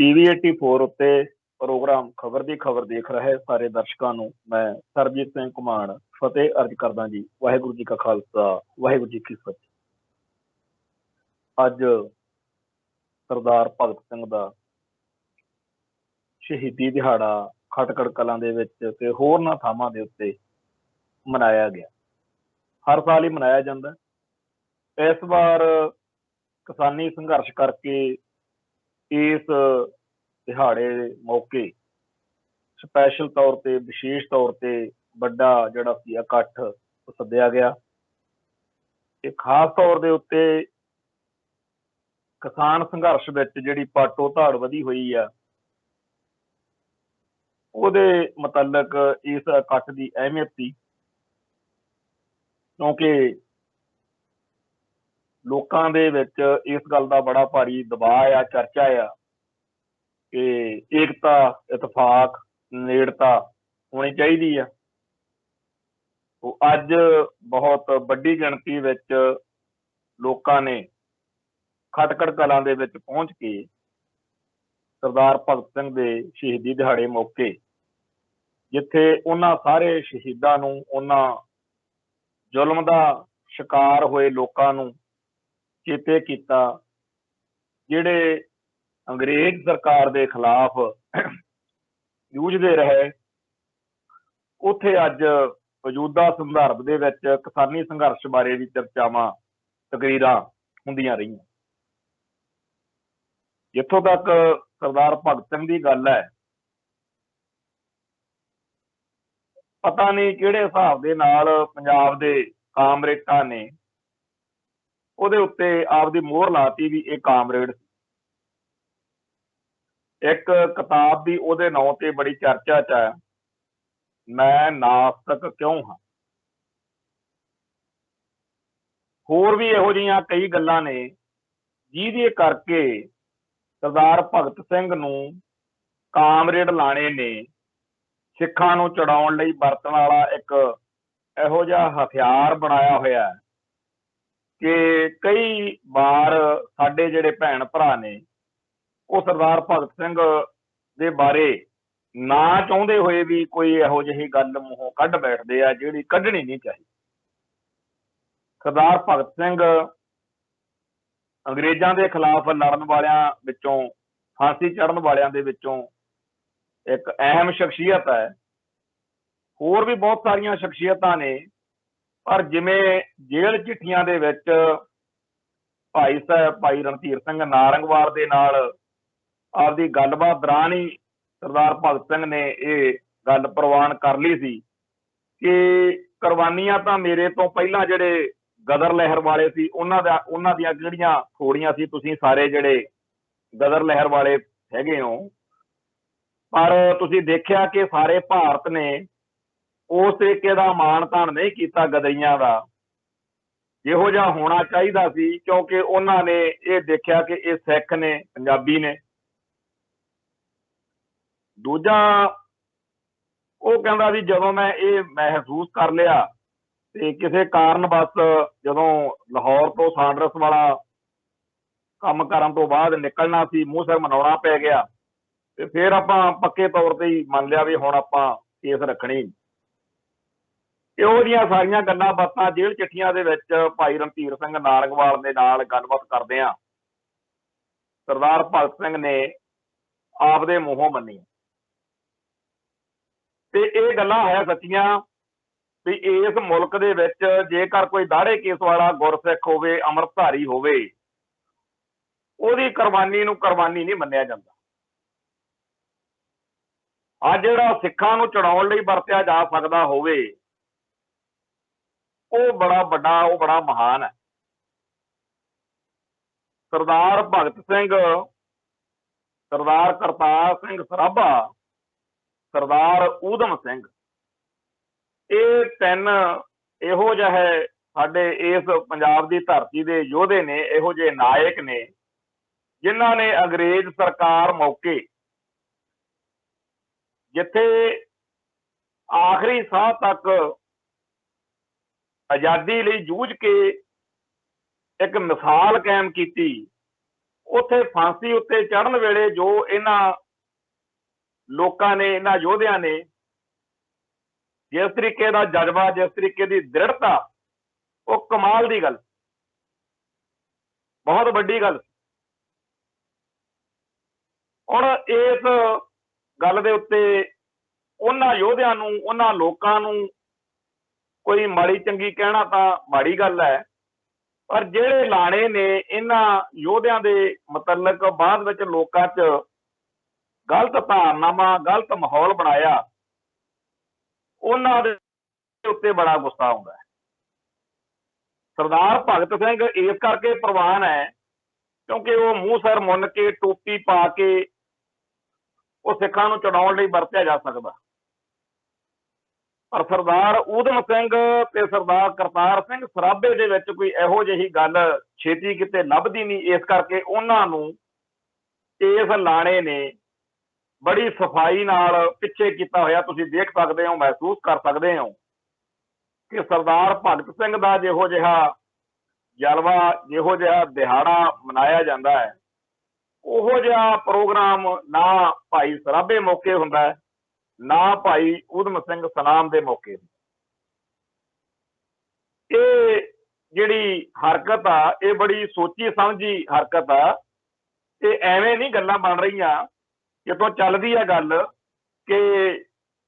TV 84 ਉੱਤੇ programme ਖਬਰ ਦੀ ਖਬਰ ਦੇਖ ਰਹੇ ਸਾਰੇ ਦਰਸ਼ਕਾਂ ਨੂੰ ਮੈਂ ਸਰਬਜੀਤ ਸਿੰਘ ਘੁਮਾਣ ਫਤਿਹ ਅਰਜ ਕਰਦਾ ਜੀ। ਵਾਹਿਗੁਰੂ ਜੀ ਕਾ ਖਾਲਸਾ, ਵਾਹਿਗੁਰੂ ਜੀ ਕੀ ਫਤਿਹ। ਅੱਜ ਸਰਦਾਰ ਭਗਤ ਸਿੰਘ ਦਾ ਸ਼ਹੀਦੀ ਦਿਹਾੜਾ ਖਟਕੜ ਕਲਾਂ ਦੇ ਵਿੱਚ ਤੇ ਹੋਰਨਾਂ ਥਾਵਾਂ ਦੇ ਉੱਤੇ ਮਨਾਇਆ ਗਿਆ। ਹਰ ਸਾਲ ਹੀ ਮਨਾਇਆ ਜਾਂਦਾ। ਇਸ ਵਾਰ ਕਿਸਾਨੀ ਸੰਘਰਸ਼ ਕਰਕੇ ਇਸ ਦਿਹਾੜੇ ਮੌਕੇ ਸਪੈਸ਼ਲ ਤੌਰ ਤੇ, ਵਿਸ਼ੇਸ਼ ਤੌਰ ਤੇ ਵੱਡਾ ਜਿਹੜਾ ਸੀ ਇਕੱਠ ਸੱਦਿਆ ਗਿਆ। ਇਹ ਖਾਸ ਤੌਰ ਦੇ ਉੱਤੇ ਕਿਸਾਨ ਸੰਘਰਸ਼ ਵਿੱਚ ਜਿਹੜੀ ਪਾਟੋ ਧਾੜ ਵਧੀ ਹੋਈ ਆ ਉਹਦੇ ਮੁਤਲਕ ਇਸ ਇਕੱਠ ਦੀ ਅਹਿਮੀਅਤ ਸੀ, ਕਿਉਂਕਿ ਲੋਕਾਂ ਦੇ ਵਿੱਚ ਇਸ ਗੱਲ ਦਾ ਬੜਾ ਭਾਰੀ ਦਬਾਅ ਆ, ਚਰਚਾ ਆ ਕਿ ਏਕਤਾ, ਇਤਫਾਕ, ਨੇੜਤਾ ਹੋਣੀ ਚਾਹੀਦੀ ਆ। ਅੱਜ ਬਹੁਤ ਵੱਡੀ ਗਿਣਤੀ ਵਿੱਚ ਲੋਕਾਂ ਨੇ ਖਟਕੜ ਕਲਾਂ ਦੇ ਵਿੱਚ ਪਹੁੰਚ ਕੇ ਸਰਦਾਰ ਭਗਤ ਸਿੰਘ ਦੇ ਸ਼ਹੀਦੀ ਦਿਹਾੜੇ ਮੌਕੇ, ਜਿੱਥੇ ਉਹਨਾਂ ਸਾਰੇ ਸ਼ਹੀਦਾਂ ਨੂੰ, ਉਹਨਾਂ ਜ਼ੁਲਮ ਦਾ ਸ਼ਿਕਾਰ ਹੋਏ ਲੋਕਾਂ ਨੂੰ ਚੇਤੇ ਕੀਤਾ, ਜਿਹੜੇ ਅੰਗਰੇਜ਼ ਸਰਕਾਰ ਦੇ ਖਿਲਾਫ ਜੂਝਦੇ ਰਹੇ। ਉੱਥੇ ਅੱਜ ਮੌਜੂਦਾ ਸੰਦਰਭ ਦੇ ਵਿੱਚ ਕਿਸਾਨੀ ਸੰਘਰਸ਼ ਬਾਰੇ ਵੀ ਚਰਚਾਵਾਂ, ਤਕਰੀਰਾਂ ਹੁੰਦੀਆਂ ਰਹੀਆਂ। ਜਿੱਥੋਂ ਤੱਕ ਸਰਦਾਰ ਭਗਤ ਸਿੰਘ ਦੀ ਗੱਲ ਹੈ, ਪਤਾ ਨਹੀਂ ਕਿਹੜੇ ਹਿਸਾਬ ਦੇ ਨਾਲ ਪੰਜਾਬ ਦੇ ਕਾਮਰੇਡਾਂ ਨੇ ਉਹਦੇ ਉੱਤੇ ਆਪਦੀ ਮੋਹਰ ਲਾਤੀ ਵੀ ਇਹ ਕਾਮਰੇਡ। ਇੱਕ ਕਿਤਾਬ ਦੀ ਉਹਦੇ ਨਾਂ ਤੇ ਬੜੀ ਚਰਚਾ ਚ ਹੈ, ਮੈਂ ਨਾਸਤਕ ਕਿਉਂ ਹਾਂ। ਹੋਰ ਵੀ ਇਹੋ ਜਿਹੀਆਂ ਕਈ ਗੱਲਾਂ ਨੇ ਜਿਹਦੇ ਕਰਕੇ ਸਰਦਾਰ ਭਗਤ ਸਿੰਘ ਨੂੰ ਕਾਮਰੇਡ ਲਾਣੇ ਨੇ ਸਿੱਖਾਂ ਨੂੰ ਚੜਾਉਣ ਲਈ ਵਰਤਣ ਵਾਲਾ ਇੱਕ ਇਹੋ ਜਿਹਾ ਹਥਿਆਰ ਬਣਾਇਆ ਹੋਇਆ ਕਿ ਕਈ ਵਾਰ ਸਾਡੇ ਜਿਹੜੇ ਭੈਣ ਭਰਾ ਨੇ ਉਹ ਸਰਦਾਰ ਭਗਤ ਸਿੰਘ ਦੇ ਬਾਰੇ ਨਾ ਚਾਹੁੰਦੇ ਹੋਏ ਵੀ ਕੋਈ ਇਹੋ ਜਿਹੀ ਗੱਲ ਮੂੰਹੋਂ ਕੱਢ ਬੈਠਦੇ ਆ ਜਿਹੜੀ ਕੱਢਣੀ ਨਹੀਂ ਚਾਹੀਦੀ। ਸਰਦਾਰ ਭਗਤ ਸਿੰਘ ਅੰਗਰੇਜ਼ਾਂ ਦੇ ਖਿਲਾਫ ਲੜਨ ਵਾਲਿਆਂ ਵਿੱਚੋਂ, ਫਾਂਸੀ ਚੜ੍ਹਨ ਵਾਲਿਆਂ ਦੇ ਵਿੱਚੋਂ ਇੱਕ ਅਹਿਮ ਸ਼ਖਸੀਅਤ ਹੈ। ਹੋਰ ਵੀ ਬਹੁਤ ਸਾਰੀਆਂ ਸ਼ਖਸੀਅਤਾਂ ਨੇ, ਪਰ ਜਿਵੇਂ ਜੇਲ੍ਹ ਚਿੱਠੀਆਂ ਦੇ ਵਿੱਚ ਭਾਈ ਰਣਧੀਰ ਸਿੰਘ ਨਾਰੰਗਵਾਲ ਦੇ ਨਾਲ ਆਪਦੀ ਗੱਲਬਾਤ ਦੌਰਾਨ ਹੀ ਸਰਦਾਰ ਭਗਤ ਸਿੰਘ ਨੇ ਇਹ ਗੱਲ ਪ੍ਰਵਾਨ ਕਰ ਲਈ ਸੀ ਕਿ ਕੁਰਬਾਨੀਆਂ ਤਾਂ ਮੇਰੇ ਤੋਂ ਪਹਿਲਾਂ ਜਿਹੜੇ ਗਦਰ ਲਹਿਰ ਵਾਲੇ ਸੀ ਉਹਨਾਂ ਦੀਆਂ ਕਿਹੜੀਆਂ ਥੋੜੀਆਂ ਸੀ, ਤੁਸੀਂ ਸਾਰੇ ਜਿਹੜੇ ਗਦਰ ਲਹਿਰ ਵਾਲੇ ਹੈਗੇ ਹੋ, ਪਰ ਤੁਸੀਂ ਦੇਖਿਆ ਕਿ ਸਾਰੇ ਭਾਰਤ ਨੇ ਉਸ ਤਰੀਕੇ ਦਾ ਮਾਣ ਤਾਣ ਨਹੀਂ ਕੀਤਾ ਗਦਰੀਆਂ ਦਾ ਜਿਹੋ ਜਿਹਾ ਹੋਣਾ ਚਾਹੀਦਾ ਸੀ, ਕਿਉਂਕਿ ਉਹਨਾਂ ਨੇ ਇਹ ਦੇਖਿਆ ਕਿ ਇਹ ਸਿੱਖ ਨੇ, ਪੰਜਾਬੀ ਨੇ। ਦੂਜਾ, ਉਹ ਕਹਿੰਦਾ ਵੀ ਜਦੋਂ ਮੈਂ ਇਹ ਮਹਿਸੂਸ ਕਰ ਲਿਆ ਤੇ ਕਿਸੇ ਕਾਰਨ ਬਸ ਜਦੋਂ ਲਾਹੌਰ ਤੋਂ ਸਾਂਡਰਸ ਵਾਲਾ ਕੰਮ ਕਰਨ ਤੋਂ ਬਾਅਦ ਨਿਕਲਣਾ ਸੀ, ਮੂੰਹ ਸਿਰ ਮਨਾਉਣਾ ਪੈ ਗਿਆ, ਤੇ ਫਿਰ ਆਪਾਂ ਪੱਕੇ ਤੌਰ ਤੇ ਹੀ ਮੰਨ ਲਿਆ ਵੀ ਹੁਣ ਆਪਾਂ ਕੇਸ ਰੱਖਣੀ। ਇਹੋ ਜਿਹੀਆਂ ਸਾਰੀਆਂ ਗੱਲਾਂ ਬਾਤਾਂ ਜੇਲ੍ਹ ਚਿੱਠੀਆਂ ਦੇ ਵਿੱਚ ਭਾਈ ਰਣਧੀਰ ਸਿੰਘ ਨਾਰੰਗਵਾਲ ਦੇ ਨਾਲ ਗੱਲਬਾਤ ਕਰਦੇ ਆ ਸਰਦਾਰ ਭਗਤ ਸਿੰਘ ਨੇ ਆਪਦੇ ਮੂੰਹੋਂ ਮੰਨੀ। ਤੇ ਇਹ ਗੱਲਾਂ ਹੈ ਸੱਚੀਆਂ ਵੀ ਇਸ ਮੁਲਕ ਦੇ ਵਿੱਚ ਜੇਕਰ ਕੋਈ ਦਾੜੇ ਕੇਸ ਵਾਲਾ ਗੁਰਸਿੱਖ ਹੋਵੇ, ਅੰਮ੍ਰਿਤਧਾਰੀ ਹੋਵੇ, ਉਹਦੀ ਕੁਰਬਾਨੀ ਨੂੰ ਕੁਰਬਾਨੀ ਨਹੀਂ ਮੰਨਿਆ ਜਾਂਦਾ। ਆ ਜਿਹੜਾ ਸਿੱਖਾਂ ਨੂੰ ਚੜਾਉਣ ਲਈ ਵਰਤਿਆ ਜਾ ਸਕਦਾ ਹੋਵੇ, ਉਹ ਬੜਾ ਵੱਡਾ, ਉਹ ਬੜਾ ਮਹਾਨ ਹੈ। ਸਰਦਾਰ ਭਗਤ ਸਿੰਘ, ਸਰਦਾਰ ਕਰਤਾਰ ਸਿੰਘ ਸਰਾਭਾ, ਸਰਦਾਰ ਊਧਮ ਸਿੰਘ, ਇਹ ਤਿੰਨ ਇਹੋ ਜਿਹੇ ਸਾਡੇ ਇਸ ਪੰਜਾਬ ਦੀ ਧਰਤੀ ਦੇ ਯੋਧੇ ਨੇ, ਇਹੋ ਜਿਹੇ ਨਾਇਕ ਨੇ ਜਿਨ੍ਹਾਂ ਨੇ ਅੰਗਰੇਜ਼ ਸਰਕਾਰ ਮੌਕੇ ਜਿੱਥੇ ਆਖਰੀ ਸਾਹ ਤੱਕ ਆਜ਼ਾਦੀ ਲਈ ਜੂਝ ਕੇ ਇੱਕ ਮਿਸਾਲ ਕਾਇਮ ਕੀਤੀ, ਉੱਥੇ ਫਾਂਸੀ ਉੱਤੇ ਚੜ੍ਹਨ ਵੇਲੇ ਜੋ ਇਹਨਾਂ ਲੋਕਾਂ ਨੇ, ਇਹਨਾਂ ਯੋਧਿਆਂ ਨੇ जिस तरीके का जज्बा, जिस तरीके की दृढ़ता, वो कमाल की गल, बहुत वड्डी गल। हुण इस गल दे उत्ते उन्हां योधियां नूं, उन्हां लोकां नूं कोई माड़ी चंगी कहना तां माड़ी गल है, पर जिहड़े लाणे ने इन्हां योधियां दे मुतलक बाद विच लोकां 'च गलत धारनावां, गलत माहौल बनाया, उन्हां दे उत्ते बड़ा गुस्सा आउंदा है। सरदार भगत सिंह इस करके प्रवान है क्योंकि वो मुंह सिर मुन के, टोपी पा के वो सिखां नूं छुड़ाउण लई वरतिया जा सकदा, पर सरदार ऊधम सिंह ते सरदार करतार सिंह सराभे दे विच कोई इहो जिही गल छेती किते लभदी नहीं। इस करके उन्हां नूं इस लाणे ने बड़ी सफाई नाल पिछे कीता होया तुसीं देख सकदे हो, महसूस कर सकदे हो कि सरदार भगत सिंह दा जिहो जिहा जलवा, जिहो जिहा दिहाड़ा मनाया जाता है, उहो जिहा प्रोग्राम ना भाई सराभे मौके हुंदा है, ना भाई ऊधम सिंह सलाम दे मौके। ये जिहड़ी हरकत आ, ये बड़ी सोची समझी हरकत आ, ते एवें नहीं गल्लां बन रहीआं जितों चलदी है गल कि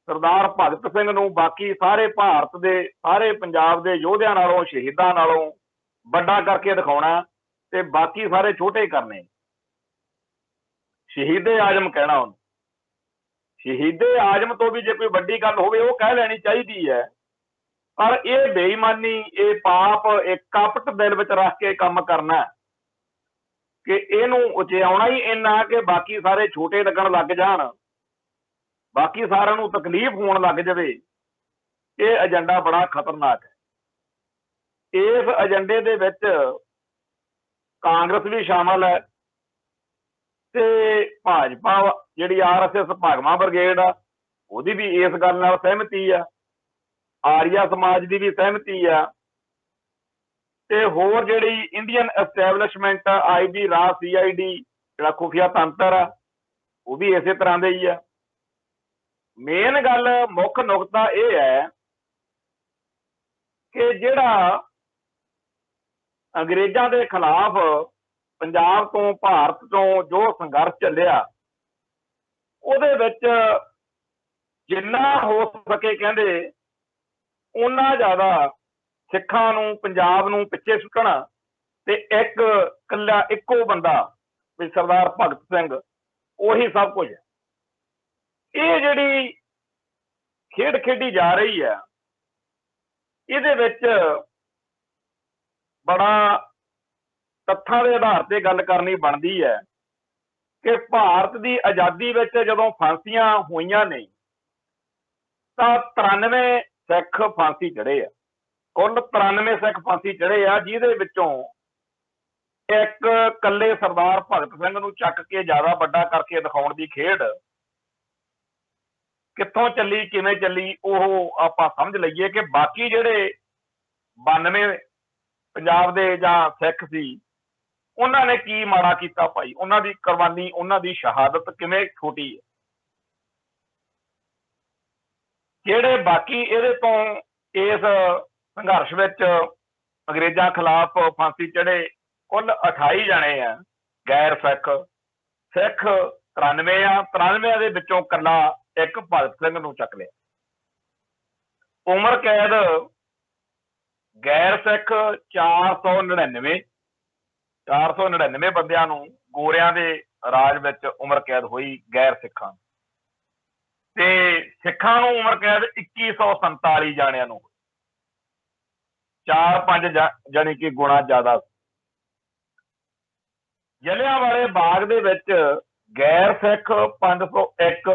सरदार भगत सिंह नूं बाकी सारे भारत दे, सारे पंजाब दे योधियां नालों, शहीदां नालों बड़ा करके दिखाउणा ते बाकी सारे छोटे करने। शहीदे आजम कहना उन्हें, शहीदे आजम तो भी जे कोई वड्डी गल होवे वो कह लैनी चाहिदी है, पर यह बेईमानी, ये पाप, एक कपट दिल विच रख के काम करना कि इहनूं उचियाउणा ही इन्ना कि बाकी सारे छोटे लगन लग जाण, बाकी सारिਆਂ ਨੂੰ तकलीफ होण लग जाए। ये एजेंडा बड़ा खतरनाक है। इस एजेंडे दे विच कांग्रेस भी शामिल है ते भाजपा जिहड़ी RSS भागवा ब्रिगेड आ उहदी भी इस गल नाल सहमति आ, आर्या समाज की भी सहमति आ, ते होर जिहड़ी इंडियन एस्टैबलिशमेंट IB, राह, CID जिहड़ा खुफिया तंत्र आ वो भी इसे तरह दे ही आ। मेन गल, मुख नुकता यह है कि जिहड़ा अंग्रेज़ां दे खिलाफ पंजाब तो, भारत तो जो संघर्ष चलिया, उहदे विच जिन्ना हो सके कहंदे उन्ना ज़्यादा सिखां नूं, पंजाब नूं पिछे सुट्टना ते एक कल्ला इक्को बंदा भी सरदार भगत सिंह उही सब कुछ है। ये जिहड़ी खेड खेडी जा रही है, इहदे विच बड़ा तत्थां दे आधार ते गल करनी बनदी है कि भारत की आज़ादी विच जदों फांसियां होईयां ने तां 93 सिख फांसी चढ़े आ, कुल 93 सिख फांसी चढ़े आ, जिहदे विचों एक कल्ले सरदार भगत सिंह नूं चक के ज़्यादा वड्डा करके दिखाउण दी खेड कित्थों चली, किवें चली, ओह आपां समझ लईए कि बाकी जिहड़े 92 पंजाब दे जां सिख सी उन्हां ने की माड़ा कीता भाई, उन्हां दी कुर्बानी, उन्हां दी शहादत किवें छोटी है। जिहड़े बाकी इहदे तो इस संघर्ष विच अंग्रेज़ां खिलाफ फांसी चढ़े कुल 28 जने आ गैर सिख, सिख 93 आ, 93 दे विचों कल्ला एक भगत सिंह नूं चक लिया। उम्र कैद गैर सिख 499 बंदियां नूं गोरियां दे राज विच उम्र कैद हुई गैर सिखां ते सिखां नूं उम्र कैद 2147 जाणियां नूं, 4-5 जानी कि गुणा ज्यादा। जलियांवाले बाग दे विच गैर सिख 501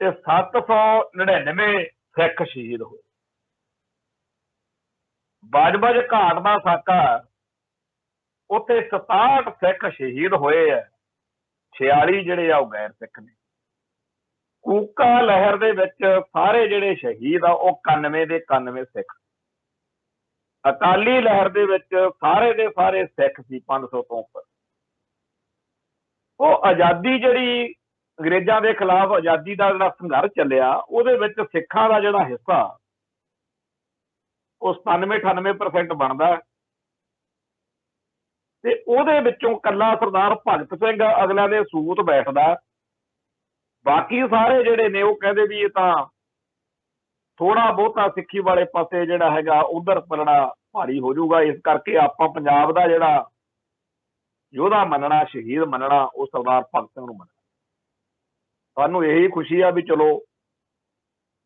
ते 799 सिख शहीद होए। बाजबज घाट का साका उत्थे 67 सिख शहीद होए है, 46 जिहड़े आ गैर सिख ने। कूका लहर दे विच सारे जिहड़े शहीद आ 91 दे 91 सिख। ਅਕਾਲੀ ਲਹਿਰ ਦੇ ਵਿੱਚ ਸਾਰੇ ਦੇ ਸਾਰੇ ਸਿੱਖ ਸੀ 500 ਤੋਂ ਉੱਪਰ। ਉਹ ਆਜ਼ਾਦੀ ਜਿਹੜੀ ਅੰਗਰੇਜ਼ਾਂ ਦੇ ਖਿਲਾਫ ਆਜ਼ਾਦੀ ਦਾ ਜਿਹੜਾ ਸੰਘਰਸ਼ ਚੱਲਿਆ ਉਹਦੇ ਵਿੱਚ ਸਿੱਖਾਂ ਦਾ ਜਿਹੜਾ ਹਿੱਸਾ ਉਹ 97-98% ਬਣਦਾ ਤੇ ਉਹਦੇ ਵਿੱਚੋਂ ਕੱਲਾ ਸਰਦਾਰ ਭਗਤ ਸਿੰਘ ਅਗਲਿਆਂ ਦੇ ਸੂਤ ਬੈਠਦਾ। ਬਾਕੀ ਸਾਰੇ ਜਿਹੜੇ ਨੇ ਉਹ ਕਹਿੰਦੇ ਵੀ ਇਹ ਤਾਂ ਥੋੜਾ ਬਹੁਤਾ ਸਿੱਖੀ ਵਾਲੇ ਪਾਸੇ ਜਿਹੜਾ ਹੈਗਾ ਉਧਰ ਪਲਣਾ ਭਾਰੀ ਹੋ ਜਾਊਗਾ, ਇਸ ਕਰਕੇ ਆਪਾਂ ਪੰਜਾਬ ਦਾ ਜਿਹੜਾ ਯੋਧਾ ਮੰਨਣਾ, ਸ਼ਹੀਦ ਮੰਨਣਾ, ਉਹ ਸਰਦਾਰ ਭਗਤ ਸਿੰਘ ਨੂੰ ਮੰਨਣਾ। ਸਾਨੂੰ ਇਹੀ ਖੁਸ਼ੀ ਆ ਵੀ ਚਲੋ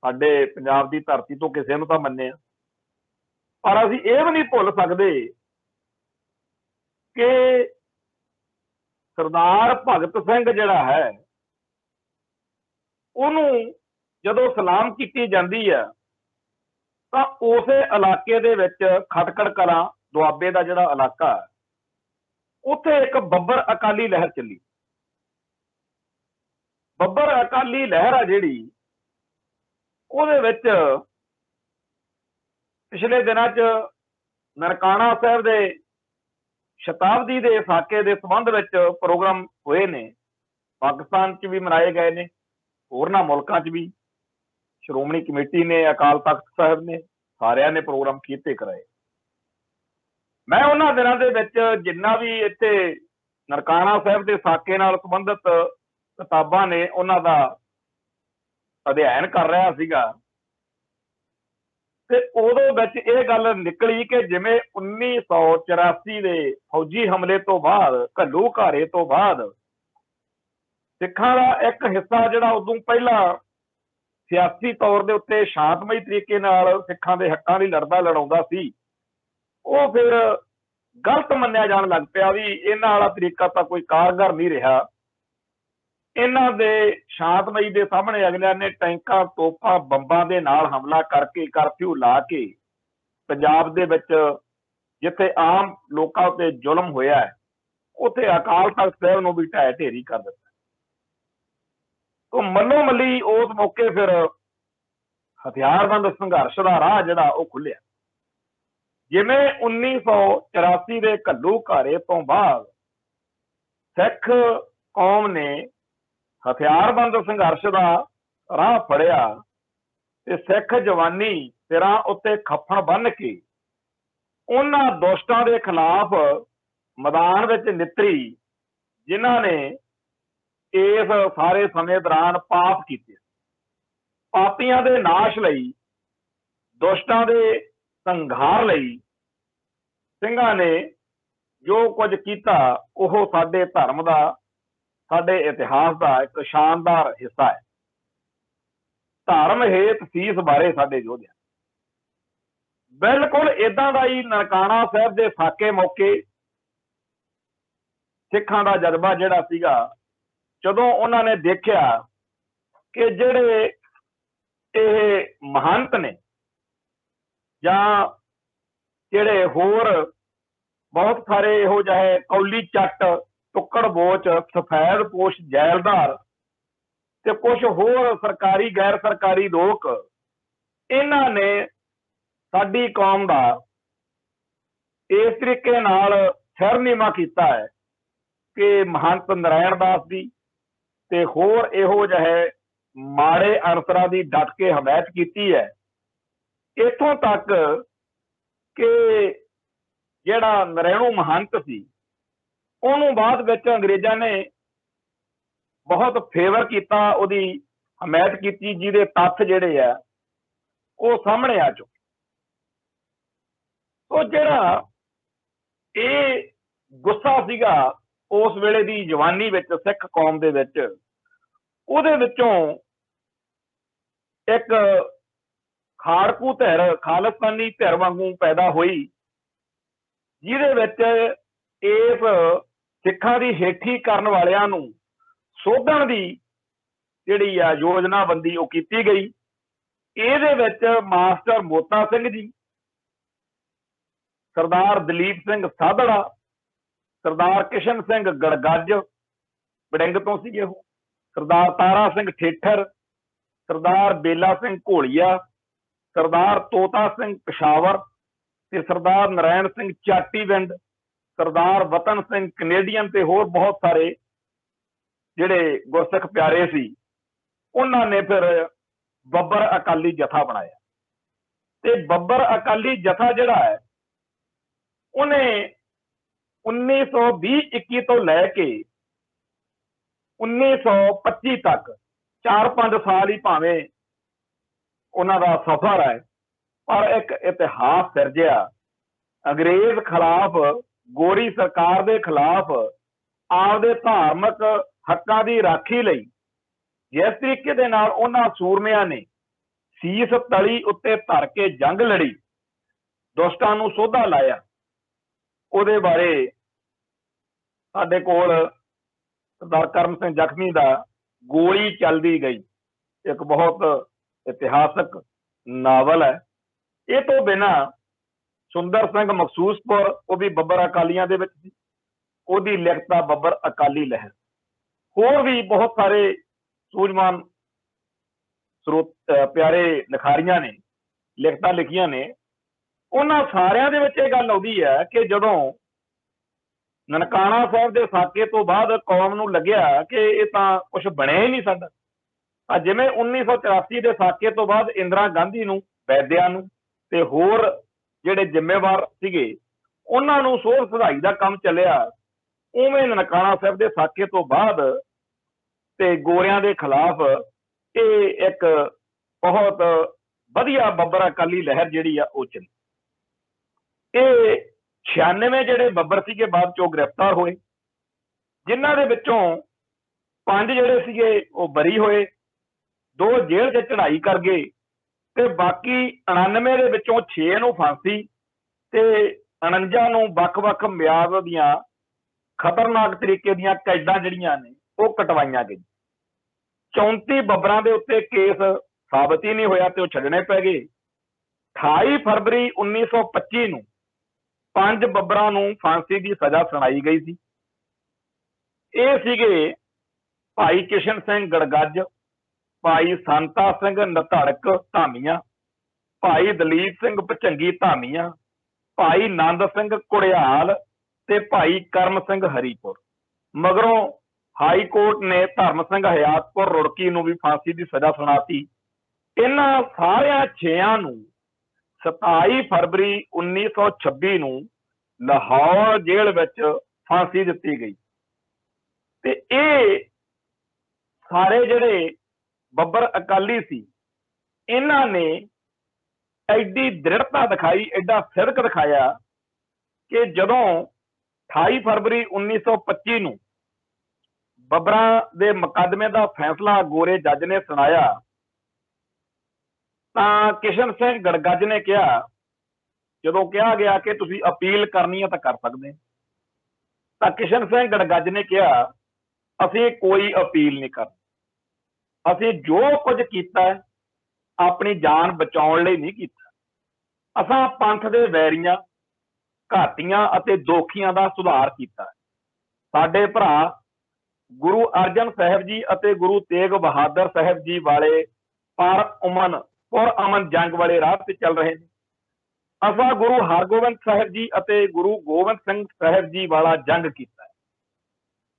ਸਾਡੇ ਪੰਜਾਬ ਦੀ ਧਰਤੀ ਤੋਂ ਕਿਸੇ ਨੂੰ ਤਾਂ ਮੰਨੇ ਆ, ਪਰ ਅਸੀਂ ਇਹ ਵੀ ਨਹੀਂ ਭੁੱਲ ਸਕਦੇ ਕਿ ਸਰਦਾਰ ਭਗਤ ਸਿੰਘ ਜਿਹੜਾ ਹੈ ਉਹਨੂੰ ਜਦੋਂ ਸਲਾਮ ਕੀਤੀ ਜਾਂਦੀ ਹੈ ਤਾਂ ਉਸੇ ਇਲਾਕੇ ਦੇ ਵਿੱਚ ਖਟਕੜ ਕਲਾਂ ਦੁਆਬੇ ਦਾ ਜਿਹੜਾ ਇਲਾਕਾ ਹੈ ਉੱਥੇ ਇੱਕ ਬੱਬਰ ਅਕਾਲੀ ਲਹਿਰ ਚੱਲੀ। ਬੱਬਰ ਅਕਾਲੀ ਲਹਿਰ ਆ ਜਿਹੜੀ ਉਹਦੇ ਵਿੱਚ ਪਿਛਲੇ ਦਿਨਾਂ 'ਚ ਨਨਕਾਣਾ ਸਾਹਿਬ ਦੇ ਸ਼ਤਾਬਦੀ ਦੇ ਸਾਕੇ ਦੇ ਸੰਬੰਧ ਵਿੱਚ ਪ੍ਰੋਗਰਾਮ ਹੋਏ ਨੇ, ਪਾਕਿਸਤਾਨ 'ਚ ਵੀ ਮਨਾਏ ਗਏ ਨੇ, ਹੋਰਨਾਂ ਮੁਲਕਾਂ 'ਚ ਵੀ ਸ਼੍ਰੋਮਣੀ ਕਮੇਟੀ ਨੇ, ਅਕਾਲ ਤਖਤ ਸਾਹਿਬ ਨੇ, ਸਾਰਿਆਂ ਨੇ ਪ੍ਰੋਗਰਾਮ ਕੀਤੇ ਕਰਾਏ। ਮੈਂ ਉਹਨਾਂ ਦਿਨਾਂ ਦੇ ਵਿੱਚ ਜਿੰਨਾ ਵੀ ਇੱਥੇ ਨਨਕਾਣਾ ਸਾਹਿਬ ਦੇ ਸਾਕੇ ਨਾਲ ਸੰਬੰਧਿਤ ਕਿਤਾਬਾਂ ਨੇ ਉਹਨਾਂ ਦਾ ਅਧਿਐਨ ਕਰ ਰਿਹਾ ਸੀਗਾ ਤੇ ਉਦੋਂ ਵਿੱਚ ਇਹ ਗੱਲ ਨਿਕਲੀ ਕਿ ਜਿਵੇਂ 1984 ਦੇ ਫੌਜੀ ਹਮਲੇ ਤੋਂ ਬਾਅਦ, ਘੱਲੂਘਾਰੇ ਤੋਂ ਬਾਅਦ ਸਿੱਖਾਂ ਦਾ ਇੱਕ ਹਿੱਸਾ ਜਿਹੜਾ ਉਦੋਂ ਪਹਿਲਾਂ ਸਿਆਸੀ ਤੌਰ ਦੇ ਉੱਤੇ ਸ਼ਾਂਤਮਈ ਤਰੀਕੇ ਨਾਲ ਸਿੱਖਾਂ ਦੇ ਹੱਕਾਂ ਲਈ ਲੜਾਉਂਦਾ ਸੀ, ਉਹ ਫਿਰ ਗਲਤ ਮੰਨਿਆ ਜਾਣ ਲੱਗ ਪਿਆ ਵੀ ਇਹਨਾਂ ਵਾਲਾ ਤਰੀਕਾ ਤਾਂ ਕੋਈ ਕਾਰਗਰ ਨਹੀਂ ਰਿਹਾ। ਇਹਨਾਂ ਦੇ ਸ਼ਾਂਤਮਈ ਦੇ ਸਾਹਮਣੇ ਅਗਲਿਆਂ ਨੇ ਟੈਂਕਾਂ, ਤੋਪਾਂ, ਬੰਬਾਂ ਦੇ ਨਾਲ ਹਮਲਾ ਕਰਕੇ ਕਰਫਿਊ ਲਾ ਕੇ ਪੰਜਾਬ ਦੇ ਵਿੱਚ ਜਿੱਥੇ ਆਮ ਲੋਕਾਂ ਉੱਤੇ ਜ਼ੁਲਮ ਹੋਇਆ ਹੈ ਉੱਥੇ ਅਕਾਲ ਤਖਤ ਸਾਹਿਬ ਨੂੰ ਵੀ ਢਹਿ ਢੇਰੀ ਕਰ ਦਿੱਤਾ। ਉਹ ਮੱਲੋ ਮੱਲੀ ਉਸ ਮੌਕੇ ਫਿਰ ਹਥਿਆਰਬੰਦ ਸੰਘਰਸ਼ ਦਾ ਰਾਹ ਜਿਹੜਾ ਉਹ ਖੁੱਲਿਆ। ਜਿਵੇਂ 1984 ਦੇ ਘੱਲੂਘਾਰੇ ਤੋਂ ਬਾਅਦ ਸਿੱਖ ਕੌਮ ਨੇ ਹਥਿਆਰਬੰਦ ਸੰਘਰਸ਼ ਦਾ ਰਾਹ ਫੜਿਆ ਤੇ ਸਿੱਖ ਜਵਾਨੀ ਸਿਰਾਂ ਉੱਤੇ ਖੱਫਣ ਬੰਨ੍ਹ ਕੇ ਉਹਨਾਂ ਦੁਸ਼ਟਾਂ ਦੇ ਖਿਲਾਫ ਮੈਦਾਨ ਵਿੱਚ ਨਿੱਤਰੀ ਜਿਨ੍ਹਾਂ ਨੇ ਇਸ ਸਾਰੇ ਸਮੇਂ ਦੌਰਾਨ ਪਾਪ ਕੀਤੇ। ਪਾਪੀਆਂ ਦੇ ਨਾਸ਼ ਲਈ, ਦੁਸ਼ਟਾਂ ਦੇ ਸੰਘਾਰ ਲਈ ਸਿੰਘਾਂ ਨੇ ਜੋ ਕੁਝ ਕੀਤਾ ਉਹ ਸਾਡੇ ਧਰਮ ਦਾ, ਸਾਡੇ ਇਤਿਹਾਸ ਦਾ ਇੱਕ ਸ਼ਾਨਦਾਰ ਹਿੱਸਾ ਹੈ। ਧਰਮ ਹੇਤ ਸੀਸ ਬਾਰੇ ਸਾਡੇ ਯੋਧਿਆਂ ਬਿਲਕੁਲ ਏਦਾਂ ਦਾ ਹੀ ਨਨਕਾਣਾ ਸਾਹਿਬ ਦੇ ਸਾਕੇ ਮੌਕੇ ਸਿੱਖਾਂ ਦਾ ਜਜ਼ਬਾ ਜਿਹੜਾ ਸੀਗਾ, ਜਦੋਂ ਉਹਨਾਂ ਨੇ ਦੇਖਿਆ ਕਿ ਜਿਹੜੇ ਇਹ ਮਹੰਤ ਨੇ ਜਾਂ ਜਿਹੜੇ ਹੋਰ ਬਹੁਤ ਸਾਰੇ ਇਹੋ ਜਿਹੇ ਕੌਲੀ ਚੱਟ, ਟੁੱਕੜ ਬੋਚ, ਸਫੈਦ ਪੋਸ਼ ਜੈਲਦਾਰ ਤੇ ਕੁਝ ਹੋਰ ਸਰਕਾਰੀ ਗੈਰ ਸਰਕਾਰੀ ਲੋਕ, ਇਹਨਾਂ ਨੇ ਸਾਡੀ ਕੌਮ ਦਾ ਇਸ ਤਰੀਕੇ ਨਾਲ ਸਿਰ ਨੀਵਾਂ ਕੀਤਾ ਹੈ ਕਿ ਮਹੰਤ ਨਾਰਾਇਣ ਦਾਸ ਦੀ ਤੇ ਹੋਰ ਇਹੋ ਜਿਹੇ ਮਾੜੇ ਅਨਸਰਾਂ ਦੀ ਡਟ ਕੇ ਹਮਾਇਤ ਕੀਤੀ ਹੈ। ਇੱਥੋਂ ਤੱਕ ਕਿ ਜਿਹੜਾ ਨਰੈਣੂ ਮਹੰਤ ਸੀ ਉਹਨੂੰ ਬਾਅਦ ਵਿੱਚ ਅੰਗਰੇਜ਼ਾਂ ਨੇ ਬਹੁਤ ਫੇਵਰ ਕੀਤਾ, ਉਹਦੀ ਹਮਾਇਤ ਕੀਤੀ, ਜਿਹਦੇ ਤੱਥ ਜਿਹੜੇ ਆ ਉਹ ਸਾਹਮਣੇ ਆ ਚੁੱਕੇ। ਉਹ ਜਿਹੜਾ ਇਹ ਗੁੱਸਾ ਸੀਗਾ ਉਸ ਵੇਲੇ ਦੀ ਜਵਾਨੀ ਵਿੱਚ ਸਿੱਖ ਕੌਮ ਦੇ ਵਿੱਚ, ਉਹਦੇ ਵਿੱਚੋਂ ਇੱਕ ਖਾੜਕੂ ਧਿਰ, ਖਾਲਿਸਤਾਨੀ ਧਿਰ ਵਾਂਗੂ ਪੈਦਾ ਹੋਈ, ਜਿਹਦੇ ਵਿੱਚ ਇਸ ਸਿੱਖਾਂ ਦੀ ਹੇਠੀ ਕਰਨ ਵਾਲਿਆਂ ਨੂੰ ਸੋਧਣ ਦੀ ਜਿਹੜੀ ਆ ਯੋਜਨਾਬੰਦੀ ਉਹ ਕੀਤੀ ਗਈ। ਇਹਦੇ ਵਿੱਚ ਮਾਸਟਰ ਮੋਤਾ ਸਿੰਘ ਜੀ, ਸਰਦਾਰ ਦਲੀਪ ਸਿੰਘ ਸਾਧੜਾ, ਸਰਦਾਰ ਕਿਸ਼ਨ ਸਿੰਘ ਗੜਗੱਜ ਬੜਿੰਗ ਤੋਂ ਸੀਗੇ ਉਹ, ਸਰਦਾਰ ਤਾਰਾ ਸਿੰਘ ਠੇਠਰ, ਸਰਦਾਰ ਬੇਲਾ ਸਿੰਘ ਘੋਲੀਆ, ਸਰਦਾਰ ਤੋਤਾ ਸਿੰਘ ਪਸ਼ਾਵਰ, ਤੇ ਸਰਦਾਰ ਨਰੈਣ ਸਿੰਘ ਚਾਟੀਵਿੰਡ, ਸਰਦਾਰ ਵਤਨ ਸਿੰਘ ਕੈਨੇਡੀਅਨ ਤੇ ਹੋਰ ਬਹੁਤ ਸਾਰੇ ਜਿਹੜੇ ਗੁਰਸਿੱਖ ਪਿਆਰੇ ਸੀ, ਉਹਨਾਂ ਨੇ ਫਿਰ ਬੱਬਰ ਅਕਾਲੀ ਜਥਾ ਬਣਾਇਆ। ਤੇ ਬੱਬਰ ਅਕਾਲੀ ਜਥਾ ਜਿਹੜਾ ਹੈ ਉਹਨੇ 1920-21 ਤੋਂ ਲੈ ਕੇ 1925 ਤੱਕ 4-5 ਸਾਲ ਹੀ ਭਾਵੇਂ ਉਹਨਾਂ ਦਾ ਸਫ਼ਰ ਹੈ, ਪਰ ਇੱਕ ਇਤਿਹਾਸ ਸਿਰਜਿਆ। ਅੰਗਰੇਜ਼ ਖਿਲਾਫ, ਗੋਰੀ ਸਰਕਾਰ ਦੇ ਖਿਲਾਫ ਆਪਦੇ ਧਾਰਮਿਕ ਹੱਕਾਂ ਦੀ ਰਾਖੀ ਲਈ ਜਿਸ ਤਰੀਕੇ ਦੇ ਨਾਲ ਉਹਨਾਂ ਸੂਰਮਿਆਂ ਨੇ ਸੀਸ ਤਲੀ ਉੱਤੇ ਧਰ ਕੇ ਜੰਗ ਲੜੀ, ਦੁਸ਼ਟਾਂ ਨੂੰ ਸੋਧਾ ਲਾਇਆ, ਉਹਦੇ ਬਾਰੇ ਸਾਡੇ ਕੋਲ ਸਰਦਾਰ ਕਰਮ ਸਿੰਘ ਜ਼ਖਮੀ ਦਾ ਗੋਲੀ ਚੱਲਦੀ ਗਈ ਇੱਕ ਬਹੁਤ ਇਤਿਹਾਸਕ ਨਾਵਲ ਹੈ। ਇਹ ਤੋਂ ਬਿਨਾਂ ਸੁੰਦਰ ਸਿੰਘ ਮਖਸੂਸਪੁਰ, ਉਹ ਵੀ ਬੱਬਰ ਅਕਾਲੀਆਂ ਦੇ ਵਿੱਚ ਸੀ, ਉਹਦੀ ਲਿਖਤ ਆ ਬੱਬਰ ਅਕਾਲੀ ਲਹਿਰ। ਹੋਰ ਵੀ ਬਹੁਤ ਸਾਰੇ ਸੂਝਵਾਨ ਪਿਆਰੇ ਲਿਖਾਰੀਆਂ ਨੇ ਲਿਖਤਾਂ ਲਿਖੀਆਂ ਨੇ। ਉਹਨਾਂ ਸਾਰਿਆਂ ਦੇ ਵਿੱਚ ਇਹ ਗੱਲ ਆਉਂਦੀ ਹੈ ਕਿ ਜਦੋਂ ਨਨਕਾਣਾ ਸਾਹਿਬ ਦੇ ਸਾਕੇ ਤੋਂ ਬਾਅਦ ਕੌਮ ਨੂੰ ਲੱਗਿਆ ਕਿ ਇਹ ਤਾਂ ਕੁਝ ਬਣਿਆ ਹੀ ਨਹੀਂ ਸਾਡਾ, ਤਾਂ ਜਿਵੇਂ 1984 ਦੇ ਸਾਕੇ ਤੋਂ ਬਾਅਦ ਇੰਦਰਾ ਗਾਂਧੀ ਨੂੰ, ਵੈਦਿਆ ਨੂੰ ਤੇ ਹੋਰ ਜਿਹੜੇ ਜ਼ਿੰਮੇਵਾਰ ਸੀਗੇ ਉਹਨਾਂ ਨੂੰ ਸੋਧ ਸੁਧਾਈ ਦਾ ਕੰਮ ਚੱਲਿਆ, ਉਵੇਂ ਨਨਕਾਣਾ ਸਾਹਿਬ ਦੇ ਸਾਕੇ ਤੋਂ ਬਾਅਦ ਤੇ ਗੋਰਿਆਂ ਦੇ ਖਿਲਾਫ ਇਹ ਇੱਕ ਬਹੁਤ ਵਧੀਆ ਬੱਬਰ ਅਕਾਲੀ ਲਹਿਰ ਜਿਹੜੀ ਆ ਉਹ ਚੱਲੀ। ਇਹ 96 ਜਿਹੜੇ ਬੱਬਰ ਸੀਗੇ ਬਾਅਦ ਚੋਂ ਗ੍ਰਿਫਤਾਰ ਹੋਏ, ਜਿਨ੍ਹਾਂ ਦੇ ਵਿੱਚੋਂ 5 ਜਿਹੜੇ ਸੀਗੇ ਉਹ ਬਰੀ ਹੋਏ, 2 ਜੇਲ੍ਹ 'ਚ ਚੜ੍ਹਾਈ ਕਰ ਗਏ ਤੇ ਬਾਕੀ 99 ਦੇ ਵਿੱਚੋਂ 6 ਨੂੰ ਫਾਂਸੀ ਤੇ 49 ਨੂੰ ਵੱਖ-ਵੱਖ ਮਿਆਦ ਦੀਆਂ ਖਤਰਨਾਕ ਤਰੀਕੇ ਦੀਆਂ ਕੈਦਾਂ ਜਿਹੜੀਆਂ ਨੇ ਉਹ ਕਟਵਾਈਆਂ ਗਈਆਂ। 34 ਬੱਬਰਾਂ ਦੇ ਉੱਤੇ ਕੇਸ ਸਾਬਤ ਹੀ ਨਹੀਂ ਹੋਇਆ ਤੇ ਉਹ ਛੱਡਣੇ ਪੈ ਗਏ। 28 ਫਰਵਰੀ 1925 ਨੂੰ 5 ਬੱਬਰਾਂ ਨੂੰ ਫਾਂਸੀ ਦੀ ਸਜ਼ਾ ਸੁਣਾਈ ਗਈ ਸੀ। ਇਹ ਸੀਗੇ ਭਾਈ ਕਿਸ਼ਨ ਸਿੰਘ ਗੜਗੱਜ, ਭਾਈ ਸੰਤਾ ਸਿੰਘ ਨਧੜਕ ਧਾਮੀਆਂ, ਭਾਈ ਦਲੀਪ ਸਿੰਘ ਭਚੰਗੀ ਧਾਮੀਆਂ, ਭਾਈ ਨੰਦ ਸਿੰਘ ਕੁੜਿਆਲ ਤੇ ਭਾਈ ਕਰਮ ਸਿੰਘ ਹਰੀਪੁਰ। ਮਗਰੋਂ ਹਾਈ ਕੋਰਟ ਨੇ ਧਰਮ ਸਿੰਘ ਹਯਾਤਪੁਰ ਰੁੜਕੀ ਨੂੰ ਵੀ ਫਾਂਸੀ ਦੀ ਸਜ਼ਾ ਸੁਣਾਤੀ। ਇਹਨਾਂ ਸਾਰਿਆਂ 6 ਨੂੰ 27 ਫਰਵਰੀ 1926 ਨੂੰ ਲਾਹੌਰ ਜੇਲ੍ਹ ਵਿੱਚ ਫਾਂਸੀ ਦਿੱਤੀ ਗਈ। ਤੇ ਇਹ ਸਾਰੇ ਜਿਹੜੇ ਬੱਬਰ ਅਕਾਲੀ ਸੀ, ਇਹਨਾਂ ਨੇ ਐਡੀ ਦ੍ਰਿੜਤਾ ਦਿਖਾਈ, ਐਡਾ ਸਿਰਕ ਦਿਖਾਇਆ ਕਿ ਜਦੋਂ 28 ਫਰਵਰੀ 1925 ਨੂੰ ਬੱਬਰਾਂ ਦੇ ਮੁਕੱਦਮੇ ਦਾ ਫੈਸਲਾ ਗੋਰੇ ਜੱਜ ਨੇ ਸੁਣਾਇਆ ਤਾਂ ਕਿਸ਼ਨ ਸਿੰਘ ਗੜਗੱਜ ਨੇ ਕਿਹਾ, ਜਦੋਂ ਕਿਹਾ ਗਿਆ ਕਿ ਤੁਸੀਂ ਅਪੀਲ ਕਰਨੀ ਹੈ ਤਾਂ ਕਰ ਸਕਦੇ, ਤਾਂ ਕਿਸ਼ਨ ਸਿੰਘ ਗੜਗੱਜ ਨੇ ਕਿਹਾ ਅਸੀਂ ਕੋਈ ਅਪੀਲ ਨਹੀਂ ਕਰਨੀ, ਅਸੀਂ ਜੋ ਕੁਝ ਕੀਤਾ ਆਪਣੀ ਜਾਨ ਬਚਾਉਣ ਲਈ ਨਹੀਂ ਕੀਤਾ, ਅਸਾਂ ਪੰਥ ਦੇ ਵੈਰੀਆਂ, ਘਾਟੀਆਂ ਅਤੇ ਦੋਖੀਆਂ ਦਾ ਸੁਧਾਰ ਕੀਤਾ। ਸਾਡੇ ਭਰਾ ਗੁਰੂ ਅਰਜਨ ਸਾਹਿਬ ਜੀ ਅਤੇ ਗੁਰੂ ਤੇਗ ਬਹਾਦਰ ਸਾਹਿਬ ਜੀ ਵਾਲੇ ਪੁਰ-ਅਮਨ ਜੰਗ ਵਾਲੇ ਰਾਹ ਤੇ ਚੱਲ ਰਹੇ ਨੇ। ਅਸਾਂ ਗੁਰੂ ਹਰਗੋਬਿੰਦ ਸਾਹਿਬ ਜੀ ਅਤੇ ਗੁਰੂ ਗੋਬਿੰਦ ਸਿੰਘ ਸਾਹਿਬ ਜੀ ਵਾਲਾ ਜੰਗ ਕੀਤਾ।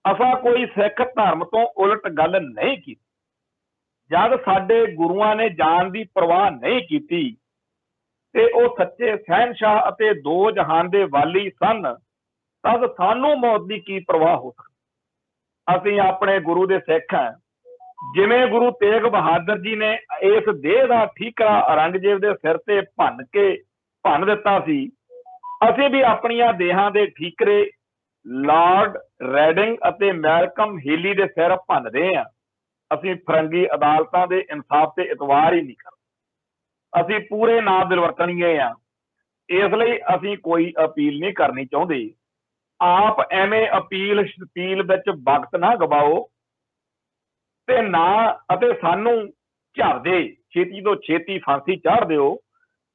ਅਸਾਂ ਕੋਈ ਸਿੱਖ ਧਰਮ ਤੋਂ ਉਲਟ ਗੱਲ ਨਹੀਂ ਕੀਤੀ। ਜਦ ਸਾਡੇ ਗੁਰੂਆਂ ਨੇ ਜਾਨ ਦੀ ਪਰਵਾਹ ਨਹੀਂ ਕੀਤੀ ਤੇ ਉਹ ਸੱਚੇ ਸ਼ਹਿਨਸ਼ਾਹ ਅਤੇ 2 ਜਹਾਨ ਦੇ ਵਾਲੀ ਸਨ, ਤਦ ਸਾਨੂੰ ਮੌਤ ਦੀ ਕੀ ਪਰਵਾਹ ਹੋ ਸਕਦੀ। ਅਸੀਂ ਆਪਣੇ ਗੁਰੂ ਦੇ ਸਿੱਖ ਹਾਂ। ਜਿਵੇਂ ਗੁਰੂ ਤੇਗ ਬਹਾਦਰ ਜੀ ਨੇ ਇਸ ਦੇਹ ਦਾ ਠੀਕਰਾ ਔਰੰਗਜ਼ੇਬ ਦੇ ਸਿਰ ਤੇ ਭੰਨ ਦਿੱਤਾ ਸੀ, ਅਸੀਂ ਵੀ ਆਪਣੀਆਂ ਦੇਹਾਂ ਦੇ ਠੀਕਰੇ ਲਾਰਡ ਰੈਡਿੰਗ ਅਤੇ ਮੈਲਕਮ ਹੀਲੀ ਦੇ ਸਿਰ ਭੰਨਦੇ ਹਾਂ। ਅਸੀਂ ਫਰੰਗੀ ਅਦਾਲਤਾਂ ਦੇ ਇਨਸਾਫ ਤੇ ਇਤਵਾਰ ਹੀ ਨਹੀਂ ਕਰਦੇ। ਅਸੀਂ ਪੂਰੇ ਨਾ ਦਿਲਵਰਤਣੀਏ ਆ, ਇਸ ਲਈ ਅਸੀਂ ਕੋਈ ਅਪੀਲ ਨਹੀਂ ਕਰਨੀ ਚਾਹੁੰਦੇ। ਆਪ ਐਵੇਂ ਅਪੀਲ ਵਿੱਚ ਵਕਤ ਨਾ ਗਵਾਓ ਤੇ ਨਾ ਅਤੇ ਸਾਨੂੰ ਝੜਦੇ ਛੇਤੀ ਤੋਂ ਛੇਤੀ ਫਾਂਸੀ ਚਾੜ ਦਿਓ।